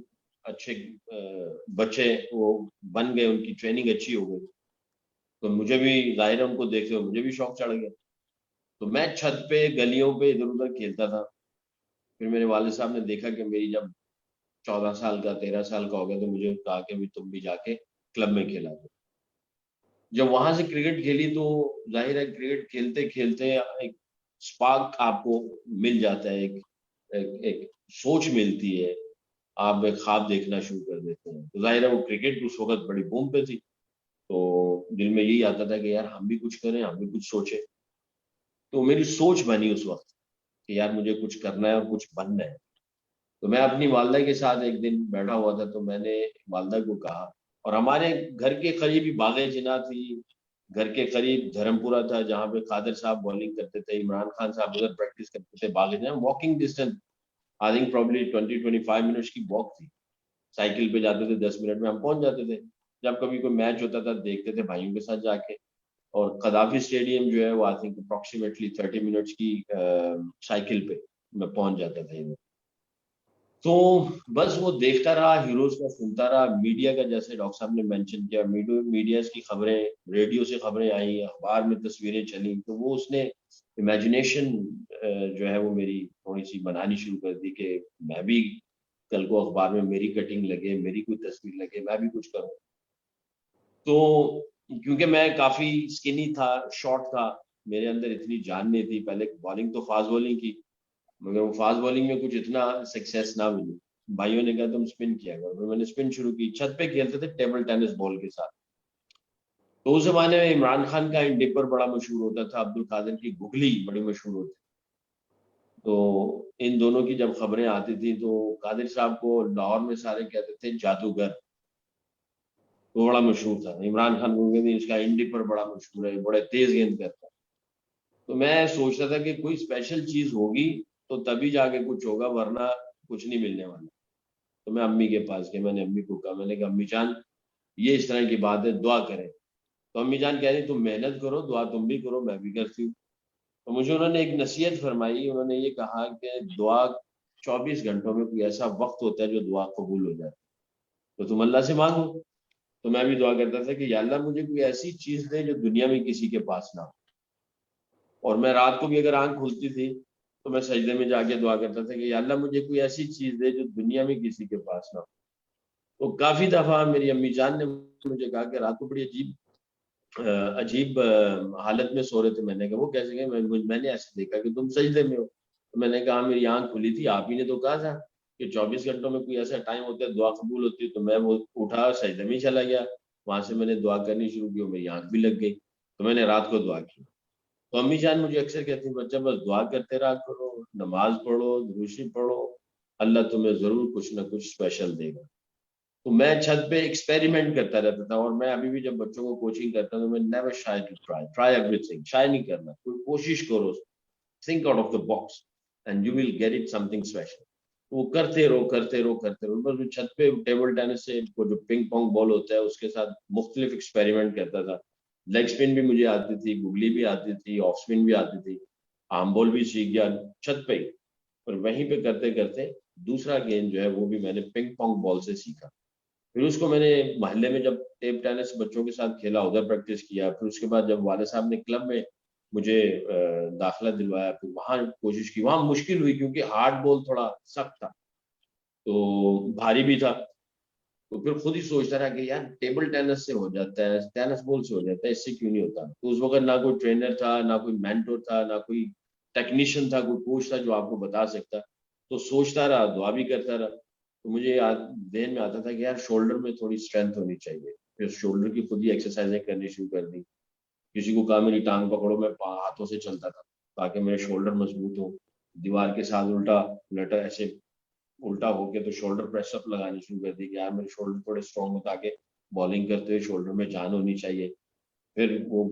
اچھے بچے وہ بن گئے, ان کی ٹریننگ اچھی ہو گئی. تو مجھے بھی ظاہر ہے ان کو دیکھ کے مجھے بھی شوق چڑھ گیا. تو میں چھت پہ گلیوں پہ ادھر ادھر کھیلتا تھا. پھر میرے والد صاحب نے دیکھا کہ میری جب 14 سال کا 13 سال کا ہو گیا تو مجھے کہا کہ بھی تم بھی جا کے کلب میں کھیلا دو. جب وہاں سے کرکٹ کھیلی تو ظاہر ہے کرکٹ کھیلتے کھیلتے ایک سپارک آپ کو مل جاتا ہے, ایک سوچ ملتی ہے, آپ ایک خواب دیکھنا شروع کر دیتے ہیں. تو ظاہر ہے وہ کرکٹ اس وقت بڑی بوم پہ تھی, تو دل میں یہی آتا تھا کہ یار ہم بھی کچھ کریں, ہم بھی کچھ سوچیں. تو میری سوچ بنی اس وقت کہ یار مجھے کچھ کرنا ہے اور کچھ بننا ہے. تو میں اپنی والدہ کے ساتھ ایک دن بیٹھا ہوا تھا, تو میں نے والدہ کو کہا, اور ہمارے گھر کے قریب ہی باغ جناح تھی, گھر کے قریب دھرم پورہ تھا جہاں پہ قادر صاحب بالنگ کرتے تھے, عمران خان صاحب ادھر پریکٹس کرتے تھے. Bagh Jinnah walking distance I think probably 20-25 minutes کی واک تھی. سائیکل پہ جاتے تھے, 10 منٹ میں ہم پہنچ جاتے تھے. جب کبھی کوئی میچ ہوتا تھا دیکھتے تھے بھائیوں کے ساتھ جا کے. اور قذافی اسٹیڈیم جو ہے وہ آئی تھنک اپروکسیمیٹلی 30 منٹس کی سائیکل پہ میں پہنچ جاتا تھا. تو بس وہ دیکھتا رہا, ہیروز کا سنتا رہا. میڈیا کا جیسے ڈاکٹر صاحب نے مینشن کیا, میڈیاز کی خبریں, ریڈیو سے خبریں آئیں, اخبار میں تصویریں چلیں, تو وہ اس نے امیجنیشن جو ہے وہ میری تھوڑی سی بنانی شروع کر دی کہ میں بھی کل کو اخبار میں میری کٹنگ لگے, میری کوئی تصویر لگے, میں بھی کچھ کروں. تو کیونکہ میں کافی سکنی تھا, شارٹ تھا, میرے اندر اتنی جان نہیں تھی. پہلے بالنگ تو فاسٹ بالنگ کی, مگر وہ فاسٹ بالنگ میں کچھ اتنا سکسیس نہ ملی. بھائیوں نے کہا تم اسپن کیا کرو, پھر میں نے اسپن شروع کی. چھت پہ کھیلتے تھے ٹیبل ٹینس بال کے ساتھ. تو اس زمانے میں عمران خان کا انڈپر بڑا مشہور ہوتا تھا, عبد القادر کی گگلی بڑی مشہور ہوتی. تو ان دونوں کی جب خبریں آتی تھیں تو قادر صاحب کو لاہور میں سارے کہتے تھے جادوگر, وہ بڑا مشہور تھا. عمران خان کو کہتے اس کا انڈپر بڑا مشہور ہے, بڑے تیز گیند کرتا. تو میں سوچتا تھا کہ کوئی اسپیشل چیز ہوگی تو تبھی جا کے کچھ ہوگا, ورنہ کچھ نہیں ملنے والا. تو میں امی کے پاس گیا, میں نے امی کو کہا, میں نے کہا امی جان یہ اس طرح کی بات ہے, دعا کریں. تو امی جان کہہ رہی تم محنت کرو, دعا تم بھی کرو, میں بھی کرتی ہوں. تو مجھے انہوں نے ایک نصیحت فرمائی. انہوں نے یہ کہا کہ دعا 24 گھنٹوں میں کوئی ایسا وقت ہوتا ہے جو دعا قبول ہو جائے, تو تم اللہ سے مانگو. تو میں بھی دعا کرتا تھا کہ یا اللہ مجھے کوئی ایسی چیز دے جو دنیا میں کسی کے پاس نہ ہو. اور میں رات کو بھی اگر آنکھ کھلتی تھی تو میں سجدے میں جا کے دعا کرتا تھا کہ یا اللہ مجھے کوئی ایسی چیز دے جو دنیا میں کسی کے پاس نہ ہو. تو کافی دفعہ میری امی جان نے مجھے کہا کہ رات کو بڑی عجیب حالت میں سو رہے تھے. میں نے کہا وہ کیسے گئے, میں نے ایسے دیکھا کہ تم سجدے میں ہو. تو میں نے کہا میری آنکھ کھلی تھی, آپ ہی نے تو کہا تھا کہ 24 گھنٹوں میں کوئی ایسا ٹائم ہوتا ہے دعا قبول ہوتی ہے. تو میں وہ اٹھا سجدے میں چلا گیا, وہاں سے میں نے دعا کرنی شروع کی, میری آنکھ بھی لگ گئی. تو میں نے رات کو دعا کی. تو امی جان مجھے اکثر کہتی ہیں بچہ بس دعا کرتے رہا کرو, نماز پڑھو, دروشی پڑھو, اللہ تمہیں ضرور کچھ نہ کچھ اسپیشل دے گا. تو میں چھت پہ ایکسپیریمنٹ کرتا رہتا تھا. اور میں ابھی بھی جب بچوں کو کوچنگ کرتا ہوں تو میں never shy to try everything. Shy نہیں کرنا, کوئی کوشش کرو, think out of the box and you will get it something special. وہ کرتے رہو کرتے رہو کرتے رہو. بس چھت پہ ٹیبل ٹینس سے وہ جو پنگ پونگ بال ہوتا ہے اس کے ساتھ مختلف ایکسپیریمنٹ کرتا تھا. لیگ اسپن بھی مجھے آتی تھی, گگلی بھی آتی تھی, آف اسپن بھی آتی تھی, آرم بال بھی سیکھ گیا چھت پہ ہی. اور وہیں پہ کرتے کرتے دوسرا گیم جو ہے وہ بھی میں نے پنگ پونگ بال سے سیکھا. پھر اس کو میں نے محلے میں جب ٹیبل ٹینس بچوں کے ساتھ کھیلا, ادھر پریکٹس کیا. پھر اس کے بعد جب والد صاحب نے کلب میں مجھے داخلہ دلوایا, پھر وہاں کوشش کی. وہاں مشکل ہوئی کیونکہ ہارڈ بال تھوڑا سخت تھا تو بھاری بھی تھا. تو پھر خود ہی سوچتا رہا کہ یار ٹیبل ٹینس سے ہو جاتا ہے, ٹینس بال سے ہو جاتا ہے, اس سے کیوں نہیں ہوتا. تو اس وقت نہ کوئی ٹرینر تھا, نہ کوئی مینٹور تھا, نہ کوئی ٹیکنیشین تھا, کوئی کوچ تھا جو آپ کو بتا سکتا. تو سوچتا رہا, دعا بھی کرتا رہا. تو مجھے ذہن میں آتا تھا کہ یار شولڈر میں تھوڑی اسٹرینتھ ہونی چاہیے. پھر شولڈر کی خود ہی ایکسرسائزیں کرنی شروع کر دی. کسی کو کہا میری ٹانگ پکڑو, میں ہاتھوں سے چلتا تھا تاکہ میرے شولڈر مضبوط ہو. دیوار کے ساتھ الٹا الٹا ایسے الٹا ہو کے تو شولڈر پریس اپ لگانی شروع کر دی کہ یار میرے شولڈر تھوڑے اسٹرانگ ہو تاکہ بالنگ کرتے ہوئے شولڈر میں جان ہونی چاہیے. پھر وہ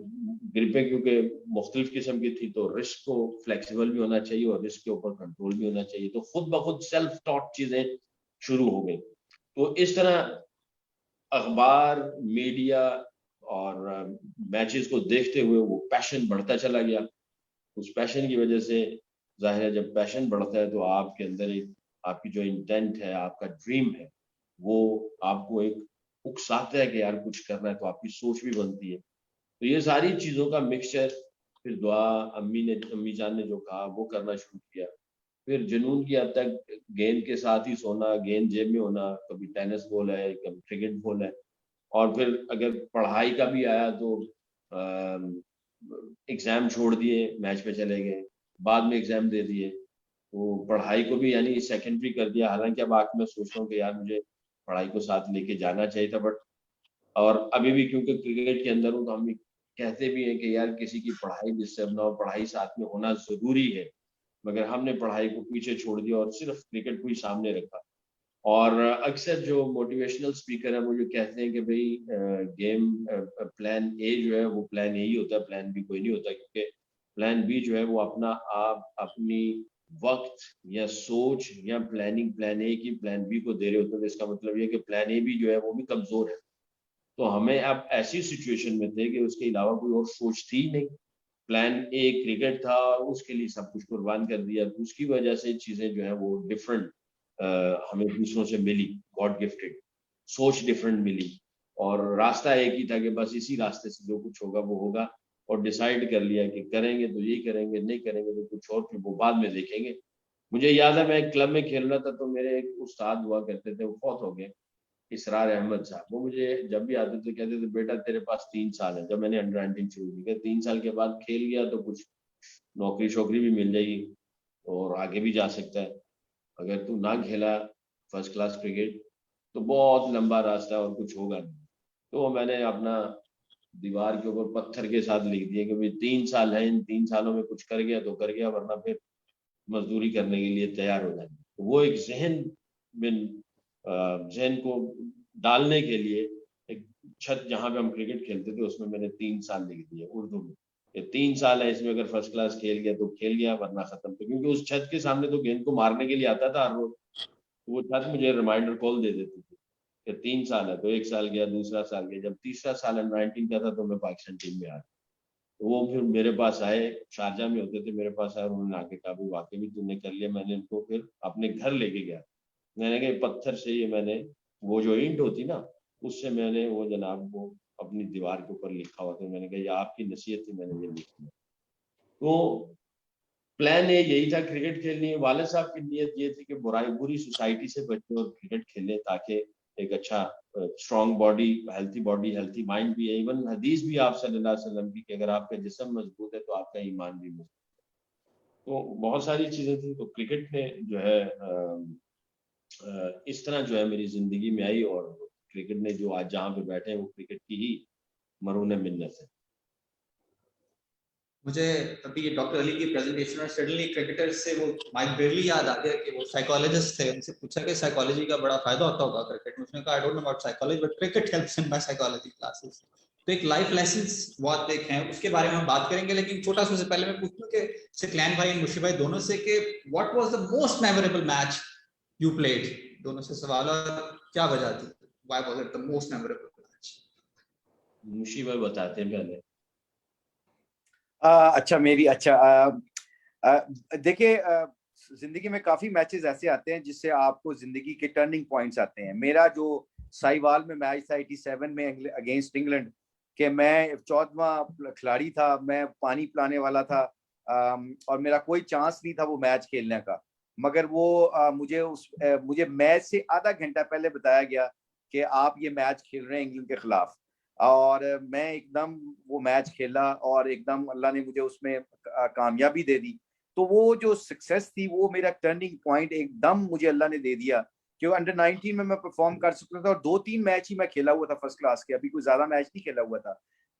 گرپیں کیونکہ مختلف قسم کی تھی تو رسک کو فلیکسیبل بھی ہونا چاہیے اور رسک کے اوپر کنٹرول بھی ہونا چاہیے. تو خود بخود سیلف ٹاٹ چیزیں شروع ہو گئی. تو اس طرح اخبار, میڈیا اور میچز کو دیکھتے ہوئے وہ پیشن بڑھتا چلا گیا. اس پیشن کی وجہ سے ظاہر ہے جب پیشن بڑھتا ہے تو آپ کے اندر ایک آپ کی جو انٹینٹ ہے, آپ کا ڈریم ہے, وہ آپ کو ایک اکساتا ہے کہ یار کچھ کرنا ہے, تو آپ کی سوچ بھی بنتی ہے. تو یہ ساری چیزوں کا مکسچر, پھر دعا, امی جان نے جو کہا وہ کرنا شروع کیا. پھر جنون کی حد تک گیند کے ساتھ ہی سونا, گیند جیب میں ہونا, کبھی ٹینس بال ہے, کبھی کرکٹ بال ہے. اور پھر اگر پڑھائی کا بھی آیا تو ایگزام چھوڑ دیے, میچ پہ چلے گئے, بعد میں ایگزام دے دیے. تو پڑھائی کو بھی یعنی سیکنڈری کر دیا. حالانکہ اب آج میں سوچتا ہوں کہ یار مجھے پڑھائی کو ساتھ لے کے جانا چاہیے تھا. بٹ اور ابھی بھی کیونکہ کرکٹ کے اندر ہوں تو ہم کہتے بھی ہیں کہ یار کسی کی پڑھائی ڈسٹرب نہ ہو, پڑھائی ساتھ میں ہونا ضروری ہے. مگر ہم نے پڑھائی کو پیچھے چھوڑ دیا اور صرف کرکٹ کو ہی سامنے رکھا. اور اکثر جو موٹیویشنل اسپیکر ہیں وہ جو کہتے ہیں کہ بھئی گیم پلان اے جو ہے وہ پلان اے ہی ہوتا ہے, پلان بی کوئی نہیں ہوتا. کیونکہ پلان بی جو ہے وہ اپنا آپ اپنی وقت یا سوچ یا پلاننگ پلان اے کی پلان بی کو دے رہے ہوتے ہیں. تو اس کا مطلب یہ کہ پلان اے بھی جو ہے وہ بھی کمزور ہے. تو ہمیں اب ایسی سچویشن میں تھے کہ اس کے علاوہ کوئی اور سوچ تھی نہیں. پلان اے کرکٹ تھا اور اس کے لیے سب کچھ قربان کر دیا. اس کی وجہ سے چیزیں جو ہیں وہ ڈفرینٹ ہمیں دوسروں سے ملی, گاڈ گفٹڈ سوچ ڈفرینٹ ملی. اور راستہ ایک ہی تھا کہ بس اسی راستے سے جو کچھ ہوگا وہ ہوگا. اور ڈیسائیڈ کر لیا کہ کریں گے تو یہی کریں گے, نہیں کریں گے تو کچھ اور, پھر وہ بعد میں دیکھیں گے. مجھے یاد ہے میں ایک کلب میں کھیل رہا تھا تو میرے ایک استاد ہوا کرتے تھے, وہ فوت ہو گئے, اسرار احمد صاحب. وہ مجھے جب بھی آتے تھے کہتے تھے بیٹا تیرے پاس 3 سال ہے. جب میں نے انڈر 19 شروع کی کہ 3 سال کے بعد کھیل گیا تو کچھ نوکری شوکری بھی مل جائے گی اور آگے بھی جا سکتا ہے. اگر تو نہ کھیلا فرسٹ کلاس کرکٹ تو بہت لمبا راستہ اور کچھ ہوگا نہیں. تو میں نے اپنا دیوار کے اوپر پتھر کے ساتھ لکھ دیا کہ 3 سال ہیں, ان 3 سالوں میں کچھ کر گیا تو کر گیا, ورنہ پھر مزدوری کرنے کے لیے تیار ہو جائیں. وہ ایک ذہن کو ڈالنے کے لیے ایک چھت جہاں پہ ہم کرکٹ کھیلتے تھے اس میں نے 3 سال لکھ دیے اردو میں کہ 3 سال ہے, اس میں اگر فرسٹ کلاس کھیل گیا تو کھیل گیا, ورنہ ختم. تو کیونکہ اس چھت کے سامنے تو گیند کو مارنے کے لیے آتا تھا ہر روز, وہ چھت مجھے ریمائنڈر کال دے دیتی تھی کہ 3 سال ہے. تو 1 سال گیا, دوسرا سال گیا, جب تیسرا سال انڈر 19 کا تھا تو میں پاکستان ٹیم میں آیا. تو وہ پھر میرے پاس آئے, شارجہ میں ہوتے تھے, میرے پاس آئے, انہوں نے آ کے کہا بھی واقعی بھی تم نے کر لیا. میں نے ان کو پھر اپنے گھر لے کے گیا. میں نے کہا پتھر سے یہ میں نے وہ جو اینٹ ہوتی نا اس سے میں نے وہ جناب وہ اپنی دیوار کے اوپر لکھا ہوا تھا. میں نے کہا یہ آپ کی نصیحت تھی, میں نے یہ لکھا. تو پلان یہ یہی تھا کرکٹ کھیلنی ہے. والد صاحب کی نیت یہ تھی کہ بری سوسائٹی سے بچیں اور کرکٹ کھیلیں تاکہ ایک اچھا اسٹرانگ باڈی, ہیلتھی مائنڈ بھی ہے. ایون حدیث بھی آپ صلی اللہ علیہ وسلم کی کہ اگر آپ کا جسم مضبوط ہے تو آپ کا ایمان بھی مضبوط ہے. تو بہت ساری چیزیں تھیں. تو کرکٹ نے جو ہے اس طرح جو ہے میری زندگی میں آئی, اور کرکٹ نے جو آج جہاں پہ بیٹھے ہیں وہ کرکٹ کی ہی مرہون منت ہے. مجھے ابھی ڈاکٹر علی کی پریزنٹیشن میں سڈنلی کرکٹر سے وہ مائک بریڈلی یاد آ گیا کہ وہ سائیکالوجسٹ تھے. ان سے پوچھا کہ سائیکالوجی کا بڑا فائدہ ہوتا ہوگا کرکٹ میں. اس نے کہا I don't know about psychology but cricket helps in my psychology classes. تو ایک لائف لیسنس بہت ایک ہیں, اس کے بارے میں ہم بات کریں گے. لیکن چھوٹا سا سے پہلے میں پوچھوں کہ سقلین بھائی مشی بھائی دونوں سے کہ what was the most memorable match you played. دونوں سے سوال, اور کیا وجہ تھی, why was it the most memorable match. Mushi بھائی بتاتے ہیں پہلے. اچھا دیکھیے زندگی میں کافی میچز ایسے آتے ہیں جس سے آپ کو زندگی کے ٹرننگ پوائنٹس آتے ہیں. میرا جو سائیوال میں میچ تھا 87 میں اگینسٹ انگلینڈ کہ میں 14واں کھلاڑی تھا, میں پانی پلانے والا تھا اور میرا کوئی چانس نہیں تھا وہ میچ کھیلنے کا, مگر وہ مجھے میچ سے آدھا گھنٹہ پہلے بتایا گیا کہ آپ یہ میچ کھیل رہے ہیں انگلینڈ کے خلاف, اور میں ایک دم وہ میچ کھیلا اور ایک دم اللہ نے مجھے اس میں کامیابی دے دی. تو وہ جو سکسیس تھی وہ میرا ٹرننگ پوائنٹ ایک دم مجھے اللہ نے دے دیا کہ انڈر 19 میں پرفارم کر سکتا تھا, اور 2-3 میچ ہی میں کھیلا ہوا تھا فرسٹ کلاس کے, ابھی کوئی زیادہ میچ نہیں کھیلا ہوا تھا.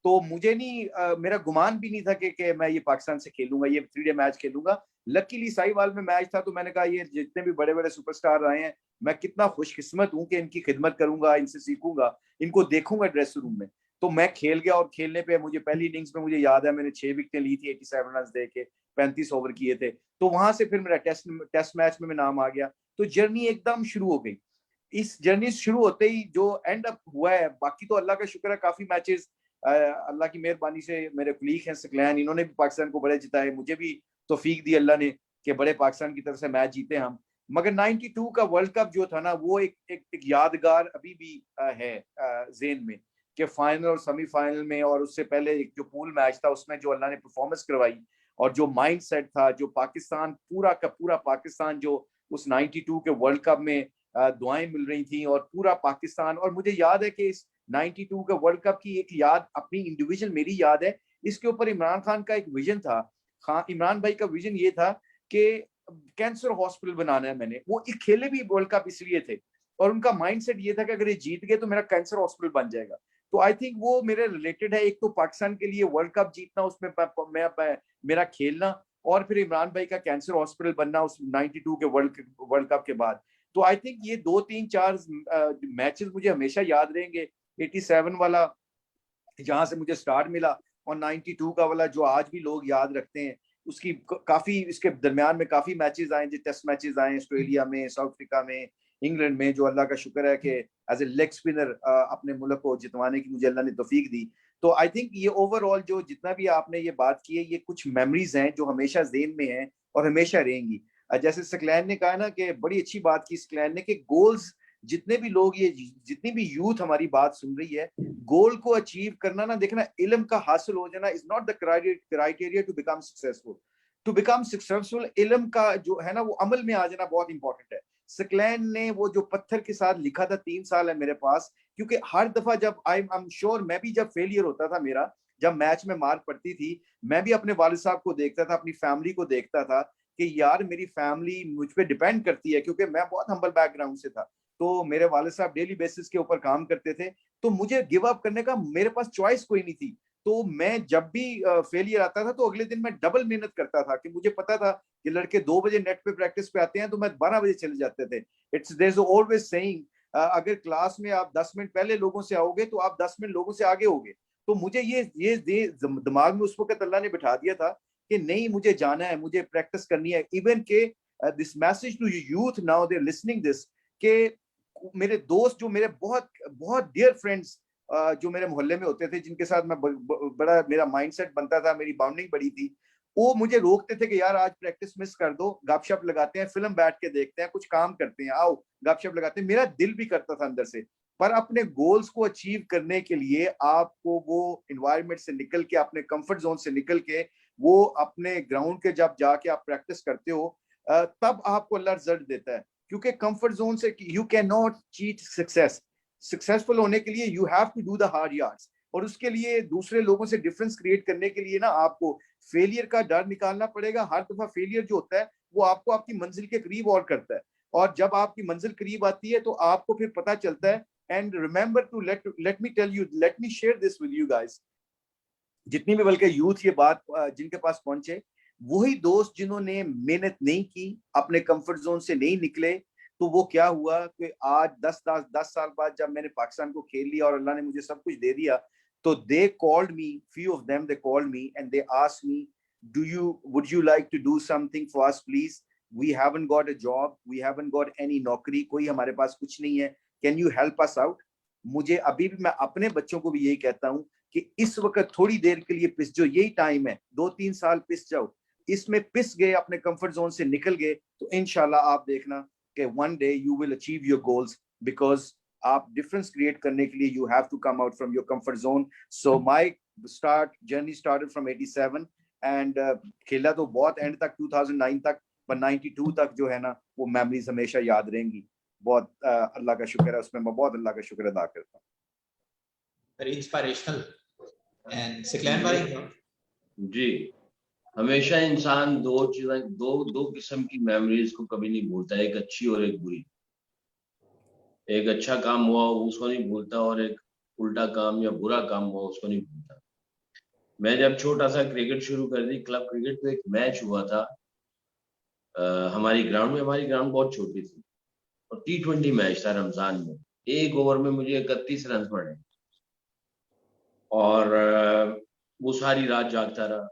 تو مجھے نہیں میرا گمان بھی نہیں تھا کہ میں یہ پاکستان سے کھیلوں گا, یہ 3 ڈے میچ کھیلوں گا. لکیلی سائیوال میں میچ تھا تو میں نے کہا یہ جتنے بھی بڑے بڑے سپر اسٹار آئے ہیں میں کتنا خوش قسمت ہوں کہ ان کی خدمت کروں گا, ان سے سیکھوں گا, ان کو دیکھوں گا ڈریسنگ روم میں. تو میں کھیل گیا, اور کھیلنے پہ مجھے پہلی اننگز میں مجھے یاد ہے میں نے 6 وکٹیں لی تھی, 87 رنز دے کے 35 اوور کیے تھے. تو وہاں سے پھر میرا ٹیسٹ میچ میں نام آ گیا. تو جرنی ایک دم شروع ہو گئی. اس جرنی شروع ہوتے ہی جو اینڈ اپ ہوا ہے, باقی تو اللہ کا شکر ہے کافی میچز اللہ کی مہربانی سے میرے کلیگ ہیں سقلین, انہوں نے بھی پاکستان کو بڑے جتائے, مجھے بھی توفیق دی اللہ نے کہ بڑے پاکستان کی طرف سے میچ جیتے ہم. مگر 92 کا ورلڈ کپ جو تھا نا وہ ایک یادگار ابھی بھی ہے ذہن میں, کہ فائنل اور سیمی فائنل میں اور اس سے پہلے ایک جو پول میچ تھا اس میں جو اللہ نے پرفارمنس کروائی, اور جو مائنڈ سیٹ تھا, جو پاکستان پورا کا پورا پاکستان جو اس 92 کے ورلڈ کپ میں دعائیں مل رہی تھیں, اور پورا پاکستان. اور مجھے یاد ہے کہ اس 92 کے ورلڈ کپ کی ایک یاد اپنی انڈیویجول میری یاد ہے, اس کے اوپر عمران خان کا ایک ویژن تھا. عمران بھائی کا ویژن یہ تھا کہ کینسر ہاسپٹل بنانا ہے. میں نے وہ کھیلے بھی ورلڈ کپ اس لیے تھے, اور ان کا مائنڈ سیٹ یہ تھا کہ اگر یہ جیت گئے تو میرا کینسر ہاسپٹل بن جائے گا. تو آئی تھنک وہ میرے ریلیٹڈ ہے, ایک تو پاکستان کے لیے ورلڈ کپ جیتنا, اس میں میرا کھیلنا, اور پھر عمران بھائی کا کینسر ہاسپٹل بننا اس 92 کے ورلڈ کپ کے بعد. تو آئی تھنک یہ 2-3-4 میچز مجھے ہمیشہ یاد رہیں گے. 87 والا جہاں سے مجھے سٹارٹ ملا, اور 92 کا والا جو آج بھی لوگ یاد رکھتے ہیں, اس کی کافی اس کے درمیان میں کافی میچز آئے, جو ٹیسٹ میچز آئے آسٹریلیا میں, ساؤتھ افریقہ میں, انگلینڈ میں, جو اللہ کا شکر ہے کہ ایز اے لیگ اسپنر اپنے ملک کو جتوانے کی مجھے اللہ نے توفیق دی. تو آئی تھنک یہ اوور آل جو جتنا بھی آپ نے یہ بات کی ہے, یہ کچھ میموریز ہیں جو ہمیشہ ذہن میں ہیں اور ہمیشہ رہیں گی. جیسے سقلین نے کہا نا کہ بڑی اچھی بات کی سقلین نے, کہ گولز جتنے بھی لوگ, یہ جتنی بھی یوتھ ہماری بات سن رہی ہے, گول کو اچیو کرنا نا, دیکھنا علم کا حاصل ہو جانا is not the criteria to become successful. To become successful علم کا جو ہے نا وہ عمل میں آ جانا بہت امپورٹنٹ ہے. سقلین نے وہ جو پتھر کے ساتھ لکھا تھا, 3 سال ہے میرے پاس, کیونکہ ہر دفعہ جب I'm sure میں بھی جب فیلئر ہوتا تھا میرا, جب میچ میں مار پڑتی تھی, میں بھی اپنے والد صاحب کو دیکھتا تھا, اپنی فیملی کو دیکھتا تھا کہ یار میری فیملی مجھ پہ ڈیپینڈ کرتی ہے, کیونکہ میں بہت ہمبل بیک گراؤنڈ سے تھا. تو میرے والد صاحب ڈیلی بیسس کے اوپر کام کرتے تھے, تو مجھے گیو اپ کرنے کا میرے پاس چوائس کوئی نہیں تھی. تو میں جب بھی فیلئر آتا تھا تو اگلے دن میں ڈبل محنت کرتا تھا, کہ مجھے پتا تھا کہ لڑکے 2 بجے نیٹ پہ پریکٹس پہ آتے ہیں تو میں 12 بجے چلے جاتے تھے. there's always saying اگر کلاس میں آپ 10 منٹ پہلے لوگوں سے آؤ گے تو آپ 10 منٹ لوگوں سے آگے ہوگے. تو مجھے یہ دماغ میں اس وقت اللہ نے بٹھا دیا تھا کہ نہیں, مجھے جانا ہے, مجھے پریکٹس کرنی ہے. ایون کہ this message to youth now they listening this, کہ میرے دوست جو میرے بہت بہت ڈیئر فرینڈس جو میرے محلے میں ہوتے تھے, جن کے ساتھ میں بڑا میرا مائنڈ سیٹ بنتا تھا, میری باؤنڈنگ بڑی تھی, وہ مجھے روکتے تھے کہ یار آج پریکٹس مس کر دو, گپ شپ لگاتے ہیں, فلم بیٹھ کے دیکھتے ہیں, کچھ کام کرتے ہیں, آؤ گپ شپ لگاتے ہیں. میرا دل بھی کرتا تھا اندر سے, پر اپنے گولز کو اچیو کرنے کے لیے آپ کو وہ انوائرمنٹ سے نکل کے, اپنے کمفرٹ زون سے نکل کے, وہ اپنے گراؤنڈ کے جب جا کے آپ پریکٹس کرتے ہو تب آپ کو اللہ رزلٹ دیتا ہے. کیونکہ کمفرٹ زون سے you can not cheat success. Successful ہونے کے لیے you have to do the hard yards, اور اس کے لیے دوسرے لوگوں سے ڈفرنس کریٹ کرنے کے لیے نا آپ کو فیلئر کا ڈر نکالنا پڑے گا. ہر دفعہ فیلئر جو ہوتا ہے وہ آپ کو آپ کی منزل کے قریب اور کرتا ہے, اور جب آپ کی منزل قریب آتی ہے تو آپ کو پھر پتہ چلتا ہے. And remember to let me tell you, let me share this with you guys, جتنی بھی بلکہ یوتھ یہ بات جن کے پاس پہنچے, وہی دوست جنہوں نے محنت نہیں کی, اپنے کمفرٹ زون سے نہیں نکلے, تو وہ کیا ہوا کہ آج 10 سال بعد جب میں نے پاکستان کو کھیل لیا اور اللہ نے مجھے سب کچھ دے دیا, تو they called me, few of them they called me and they asked me, would you like to do something for us please, we haven't got a job, we haven't got any نوکری, کوئی ہمارے پاس کچھ نہیں ہے, can you help us out. مجھے ابھی بھی, میں اپنے بچوں کو بھی یہی کہتا ہوں کہ اس وقت تھوڑی دیر کے لیے پس جو, یہی ٹائم ہے, 2-3 سال پس جاؤ, اس میں پس گئے, اپنے کمفرٹ زون سے نکل گئے, تو انشاءاللہ آپ دیکھنا کہ one day you will achieve your goals, because آپ ڈفرنس کریٹ کرنے کے لیے you have to come out from your comfort zone. So my journey started from 87 and کھیلا تو بہت اینڈ تک 2009 تک, پر 92 تک جو ہے نا وہ میموریز ہمیشہ یاد رہیں گی. بہت اللہ کا شکر ہے, اس میں میں بہت اللہ کا شکر ادا کرتا ہوں. Very inspirational. And Saqlain bhai? جی, ہمیشہ انسان دو قسم کی میموریز کو کبھی نہیں بھولتا, ایک اچھی اور ایک بری. ایک اچھا کام ہوا اس کو نہیں بھولتا, اور ایک الٹا کام یا برا کام ہوا اس کو نہیں بھولتا. میں جب چھوٹا سا کرکٹ شروع کر دی, کلب کرکٹ, تو ایک میچ ہوا تھا ہماری گراؤنڈ میں. ہماری گراؤنڈ بہت چھوٹی تھی اور T20 میچ تھا رمضان میں. ایک اوور میں مجھے 31 رنز پڑے اور وہ ساری رات جاگتا رہا.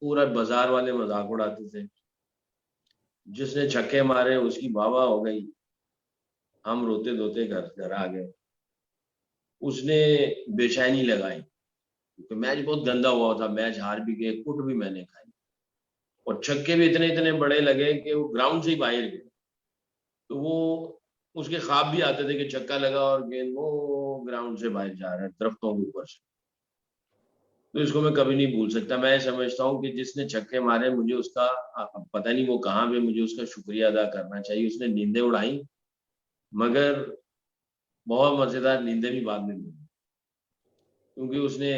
پورا بازار والے مذاق اڑاتے تھے, جس نے چھکے مارے اس کی بابا ہو گئی. ہم روتے دھوتے گھر آ گئے. اس نے بے چینی لگائی کیونکہ میچ بہت گندا ہوا تھا, میچ ہار بھی گئے, کٹ بھی میں نے کھائی, اور چھکے بھی اتنے بڑے لگے کہ وہ گراؤنڈ سے ہی باہر گئے. تو وہ اس کے خواب بھی آتے تھے کہ چھکا لگا اور گیند وہ گراؤنڈ سے باہر جا رہا ہے درختوں کے اوپر سے. تو اس کو میں کبھی نہیں بھول سکتا. میں سمجھتا ہوں کہ جس نے چھکے مارے, مجھے اس کا پتہ نہیں وہ کہاں پہ, مجھے اس کا شکریہ ادا کرنا چاہیے. اس نے نیندیں اڑائیں, مگر بہت مزیدار نیندیں بھی بعد میں ملی, کیونکہ اس نے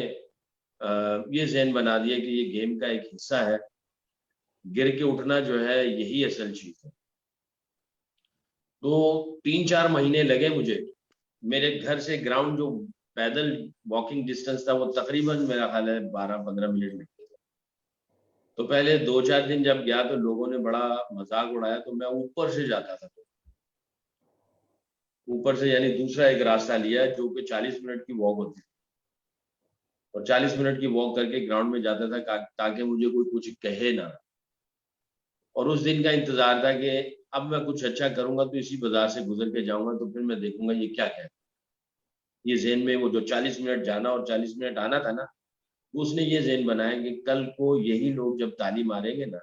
یہ ذہن بنا دیا کہ یہ گیم کا ایک حصہ ہے, گر کے اٹھنا جو ہے یہی اصل چیز ہے. تو 3-4 مہینے لگے مجھے. میرے گھر سے گراؤنڈ جو پیدل واکنگ ڈسٹنس تھا وہ تقریباً میرا خیال ہے 12-15 منٹ لگتے تھے. تو پہلے 2-4 دن جب گیا تو لوگوں نے بڑا مذاق اڑایا, تو میں اوپر سے جاتا تھا, اوپر سے یعنی دوسرا ایک راستہ لیا جو کہ 40 منٹ کی واک ہوتی تھی, اور 40 منٹ کی واک کر کے گراؤنڈ میں جاتا تھا تاکہ مجھے کوئی کچھ کہے نہ. اور اس دن کا انتظار تھا کہ اب میں کچھ اچھا کروں گا تو اسی بازار سے گزر کے جاؤں گا, تو پھر میں دیکھوں گا یہ کیا کہتا ہے. یہ ذہن میں وہ جو 40 منٹ جانا اور 40 منٹ آنا تھا نا, اس نے یہ ذہن بنایا کہ کل کو یہی لوگ جب تالی ماریں گے نا,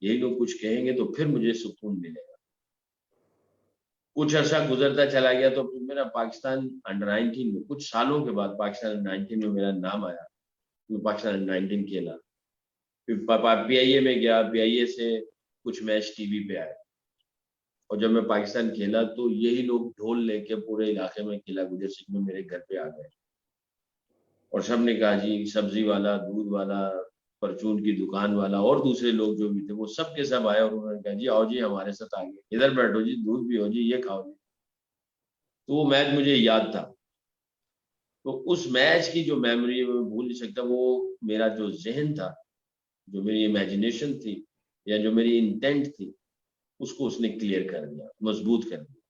یہی لوگ کچھ کہیں گے, تو پھر مجھے سکون ملے گا. کچھ عرصہ گزرتا چلا گیا, تو پھر میرا پاکستان انڈر 19 میں کچھ سالوں کے بعد پاکستان انڈر 19 میں میرا نام آیا. میں پاکستان انڈر 19 کھیلا, پھر PIA میں گیا, PIA سے کچھ میچ ٹی وی پہ آئے, اور جب میں پاکستان کھیلا تو یہی لوگ ڈھول لے کے پورے علاقے میں قلعہ گجر سنگھ میں میرے گھر پہ آ گئے, اور سب نے کہا جی سبزی والا, دودھ والا, پرچون کی دکان والا اور دوسرے لوگ جو بھی تھے وہ سب کے سب آئے, اور انہوں نے کہا جی آؤ جی ہمارے ساتھ آگے, ادھر بیٹھو جی, دودھ بھی ہو جی, یہ کھاؤ جی. تو وہ میچ مجھے یاد تھا. تو اس میچ کی جو میموری ہے میں بھول نہیں سکتا. وہ میرا جو ذہن تھا, جو میری امیجنیشن تھی یا جو میری انٹینٹ تھی, اس کو اس نے کلیئر کر دیا, مضبوط کر دیا.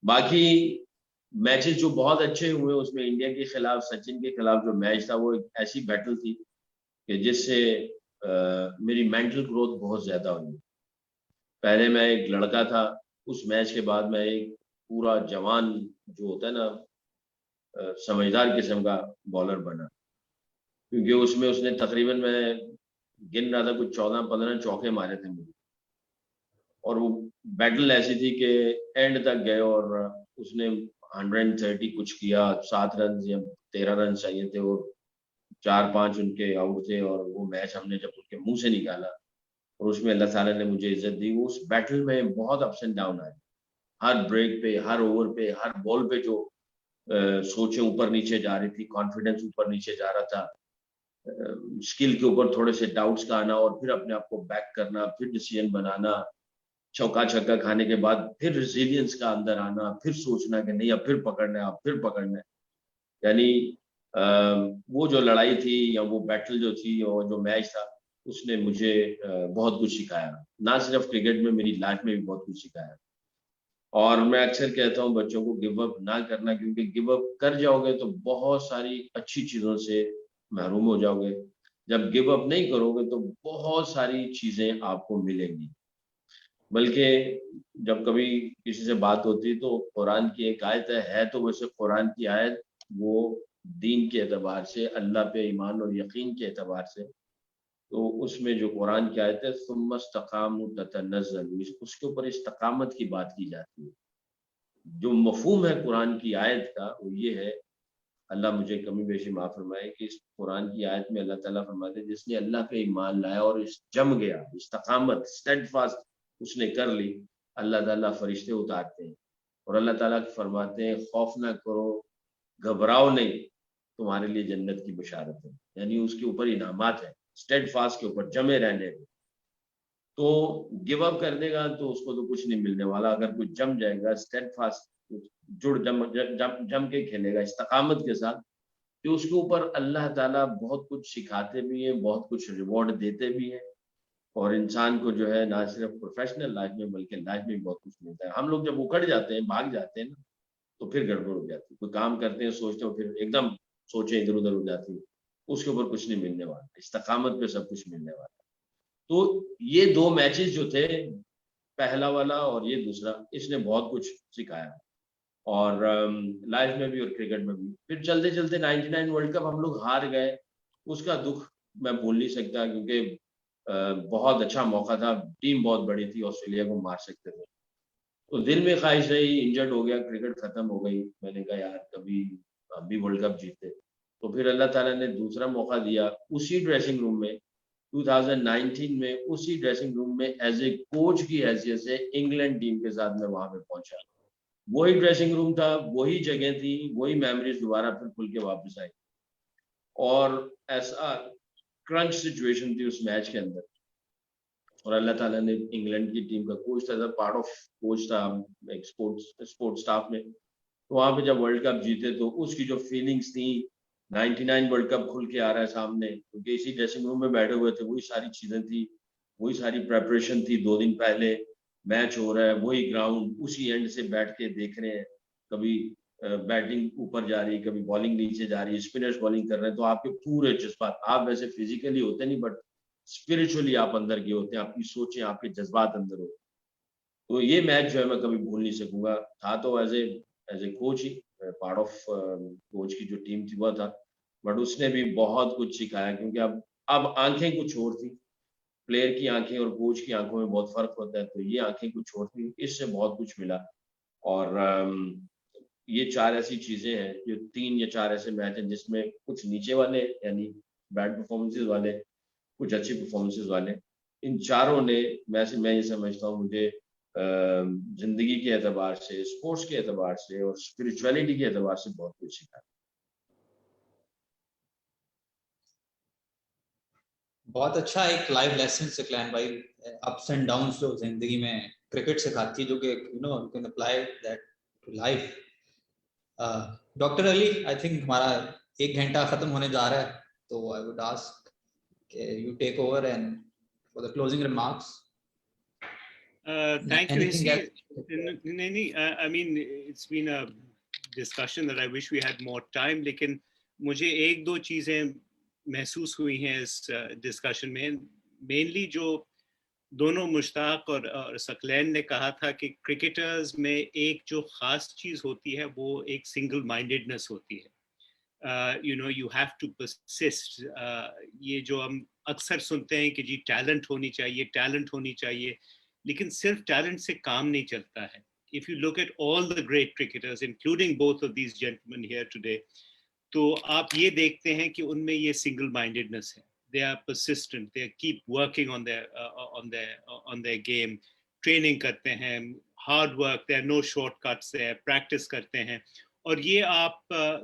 باقی میچز جو بہت اچھے ہوئے, اس میں انڈیا کے خلاف, سچن کے خلاف جو میچ تھا وہ ایک ایسی بیٹل تھی کہ جس سے میری مینٹل گروتھ بہت زیادہ ہوئی. پہلے میں ایک لڑکا تھا, اس میچ کے بعد میں ایک پورا جوان جو ہوتا ہے نا سمجھدار قسم کا بالر بنا, کیونکہ اس میں اس نے تقریباً, میں گن رہا تھا, کچھ 14-15 چوکے مارے تھے مجھے. اور وہ بیٹل ایسی تھی کہ اینڈ تک گئے, اور اس نے 130 کچھ کیا, 7 رنز یا 13 رنز چاہیے تھے, اور 4-5 ان کے آؤٹ تھے, اور وہ میچ ہم نے جب ان کے منہ سے نکالا, اور اس میں اللہ تعالیٰ نے مجھے عزت دی. اس بیٹل میں بہت اپس اینڈ ڈاؤن آئے, ہر بریک پہ, ہر اوور پہ, ہر بال پہ جو سوچیں اوپر نیچے جا رہی تھی, کانفیڈنس اوپر نیچے جا رہا تھا, اسکل کے اوپر تھوڑے سے ڈاؤٹس کا آنا, اور پھر اپنے آپ کو بیک کرنا, پھر ڈیسیژن بنانا, چوکا چھکا کھانے کے بعد پھر ریزیلینس کا اندر آنا, پھر سوچنا کہ نہیں اب پھر پکڑنا ہے, اب پھر پکڑنا ہے. یعنی وہ جو لڑائی تھی یا وہ بیٹل جو تھی اور جو میچ تھا, اس نے مجھے بہت کچھ سکھایا, نہ صرف کرکٹ میں, میری لائف میں بھی بہت کچھ سکھایا. اور میں اکثر کہتا ہوں بچوں کو گیو اپ نہ کرنا, کیونکہ گیو اپ کر جاؤ گے تو بہت ساری اچھی چیزوں سے محروم ہو جاؤ گے. جب گیو اپ نہیں کرو گے تو بہت ساری چیزیں آپ کو ملیں گی. بلکہ جب کبھی کسی سے بات ہوتی تو قرآن کی ایک آیت ہے تو ویسے قرآن کی آیت وہ دین کے اعتبار سے, اللہ پہ ایمان اور یقین کے اعتبار سے तो उसमें जो कुरान की आयत है सुम्मा इस्तक़ामू ततनज़्ज़लु, उसके ऊपर इस्तकामत की बात की जाती है। जो मफहूम है कुरान की आयत का वो ये है, अल्लाह मुझे कमी बेशी माफ़ फरमाए, कि इस कुरान की आयत में अल्लाह ताला फरमाते हैं जिसने अल्लाह पे ईमान लाया और इस जम गया, इस्तकामत स्टेडफास्ट उसने कर ली, अल्लाह ताला फरिश्ते उतारते हैं और अल्लाह ताला फरमाते हैं खौफ ना करो, घबराओ नहीं, तुम्हारे लिए जन्नत की बशारत है, यानी उसके ऊपर इनामात है, स्टेडफास्ट के ऊपर जमे रहने में। तो गिव अप कर देगा तो उसको तो कुछ नहीं मिलने वाला, अगर कुछ जम जाएगा स्टेडफास्ट जुड़ जम के खेलेगा इस्तकामत के साथ, तो उसके ऊपर अल्लाह ताला बहुत कुछ सिखाते भी हैं, बहुत कुछ रिवॉर्ड देते भी हैं और इंसान को जो है ना सिर्फ प्रोफेशनल लाइफ में बल्कि लाइफ में भी बहुत कुछ मिलता है। हम लोग जब उखड़ जाते हैं, भाग जाते हैं ना, तो फिर गड़बड़ हो जाती है। कोई काम करते हैं, सोचते हो, फिर एकदम सोचे इधर उधर हो जाती है, उसके ऊपर कुछ नहीं मिलने वाला, इस्तकामत पे सब कुछ मिलने वाला। तो ये दो मैचेस जो थे, पहला वाला और ये दूसरा, इसने बहुत कुछ सिखाया और लाइफ में भी और क्रिकेट में भी। फिर चलते चलते 99 वर्ल्ड कप हम लोग हार गए, उसका दुख मैं भूल नहीं सकता, क्योंकि बहुत अच्छा मौका था, टीम बहुत बड़ी थी, ऑस्ट्रेलिया को मार सकते थे। तो दिल में ख्वाहिश रही, इंजर्ड हो गया, क्रिकेट खत्म हो गई, मैंने कहा यार कभी हम भी वर्ल्ड कप जीते। तो फिर अल्लाह ताला ने दूसरा मौका दिया, उसी ड्रेसिंग रूम में 2019 में, उसी ड्रेसिंग रूम में एज ए कोच की हैसियत से इंग्लैंड टीम के साथ मैं वहां पे पहुंचा। वही ड्रेसिंग रूम था, वही जगह थी, वही मेमोरीज दोबारा फिर खुल के वापस आई और ऐसा क्रंच सिचुएशन थी उस मैच के अंदर और अल्लाह ताला ने इंग्लैंड की टीम का कोच था, पार्ट ऑफ कोच था एक स्पोर्ट्स स्टाफ में। तो वहां पे जब वर्ल्ड कप जीते तो उसकी जो फीलिंग्स थी, 99 वर्ल्ड कप खुल के आ रहा है सामने, क्योंकि इसी ड्रेसिंग रूम में बैठे हुए थे, वही सारी चीजें थी, वही सारी प्रेपरेशन थी, 2 दिन पहले मैच हो रहा है, वही ग्राउंड, उसी एंड से बैठ के देख रहे हैं, कभी बैटिंग ऊपर जा रही, कभी बॉलिंग नीचे जा रही, स्पिनर्स बॉलिंग कर रहे हैं, तो आपके पूरे जज्बात, आप वैसे फिजिकली होते नहीं बट स्पिरिचुअली आप अंदर गए होते हैं, आपकी सोचें, आपके जज्बात अंदर होते हैं। तो ये मैच जो है मैं कभी भूल नहीं सकूंगा। था तो एज ए कोच ही, पार्ट ऑफ कोच की जो टीम थी वो था, बट उसने भी बहुत कुछ सिखाया, क्योंकि अब आंखें कुछ और थी, प्लेयर की आंखें और कोच की आंखों में बहुत फर्क होता है, तो ये आंखें कुछ और थी, इससे बहुत कुछ मिला। और ये 4 ऐसी चीजें हैं, जो 3 या 4 ऐसे मैच हैं जिसमें कुछ नीचे वाले यानी बैड परफॉर्मेंसेज वाले, कुछ अच्छी परफॉर्मेंसेज वाले, इन चारों ने मैं ये समझता हूँ मुझे जिंदगी के एतबार से, स्पोर्ट्स के एतबार से और स्पिरिचुअलिटी के एतबार से बहुत कुछ सिखाया। बहुत अच्छा एक लाइव लेसन सकलैन भाई, अप्स एंड डाउन्स जो जिंदगी में क्रिकेट सिखाती है, जो कि you can apply that to life. Doctor Ali, I think हमारा 1 घंटा खत्म होने जा रहा है, तो I would ask you take over and for the closing remarks. Thank you, Anything Hisi. else? I mean, it's been a discussion that I wish we had more time, लेकिन मुझे एक दो चीजें महसूस हुई हैं इस डिस्कशन में। मेनली जो दोनों मुश्ताक और सकलैन ने कहा था कि क्रिकेटर्स में एक जो खास चीज होती है वो एक सिंगल माइंडेडनेस होती है। You have to persist. ये जो हम अक्सर सुनते हैं कि जी टैलेंट होनी चाहिए, लेकिन सिर्फ टैलेंट से काम नहीं चलता है। If you look at all the great cricketers, including both of these gentlemen here today, तो आप ये देखते हैं कि उनमें ये सिंगल माइंडेडनेस है। They are persistent, they keep working on their game, training करते हैं, hard work, there are no shortcuts there, practice करते हैं। और ये आप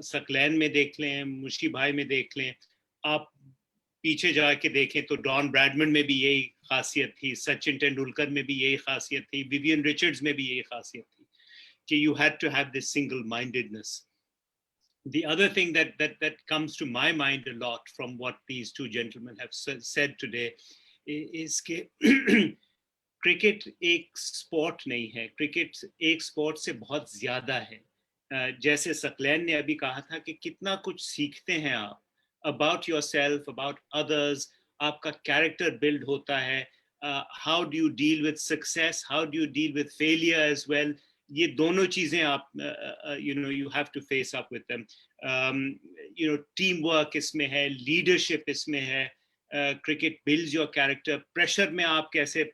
सकलैन में देख लें, मुशी भाई में देख लें, आप पीछे जाके देखें तो डॉन ब्रैडमैन में भी यही खासियत थी, सचिन तेंदुलकर में भी यही खासियत थी, विवियन रिचर्ड्स में भी यही खासियत थी कि you had to have this single mindedness. The other thing that comes to my mind a lot from what these two gentlemen have said today is कि क्रिकेट एक स्पोर्ट नहीं है, क्रिकेट एक स्पोर्ट से बहुत ज्यादा है। जैसे सकलैन ने अभी कहा था कि कितना कुछ सीखते हैं आप about yourself, about others, आपका character build होता है, how do you deal with success, how do you deal with failure as well, ये दोनों चीजें आप you have to face up with them. Teamwork इसमें है, leadership इसमें है, cricket builds your character, pressure mein aap kaise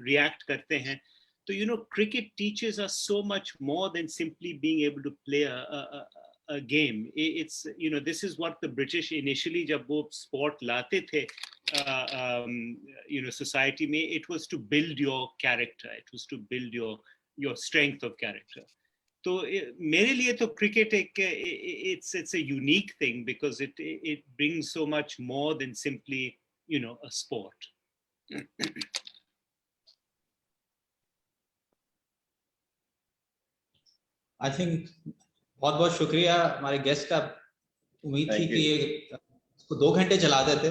react karte hain. So, you know, cricket teaches us so much more than simply being able to play a game. It's, you know, this is what the British initially, jab wo sport laate the, you know, society mein, it was to build your character. It was to build your strength of character. So, mere liye to cricket it's a unique thing because it brings so much more than simply, you know, a sport. I think बहुत बहुत शुक्रिया हमारे guest का. उम्मीद थी कि ये इसको 2 घंटे चला देते,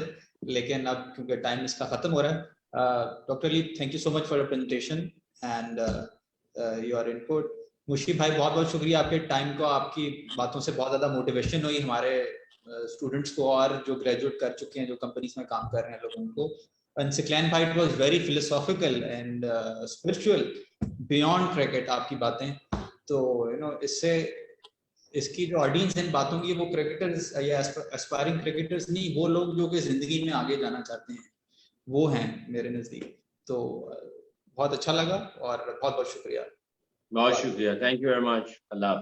लेकिन अब क्योंकि टाइम इसका खत्म हो रहा है. Doctor Ali, thank you so much for your presentation and your input. Mushi भाई, बहुत बहुत शुक्रिया आपके टाइम को. आपकी बातों से बहुत ज्यादा मोटिवेशन हुई हमारे स्टूडेंट्स को और जो ग्रेजुएट कर चुके हैं, जो कंपनीज में काम कर रहे हैं लोगों को. And Saqlain भाई, it was very philosophical and spiritual beyond cricket आपकी बातें. तो यू नो, इससे इसकी जो ऑडियंस इन बातों की, वो क्रिकेटर्स या एस्पायरिंग क्रिकेटर्स नहीं, वो लोग जो कि जिंदगी में आगे जाना चाहते हैं, वो हैं मेरे नजदीक. तो बहुत अच्छा लगा और बहुत बहुत शुक्रिया. बहुत शुक्रिया. Thank you very much. Allah.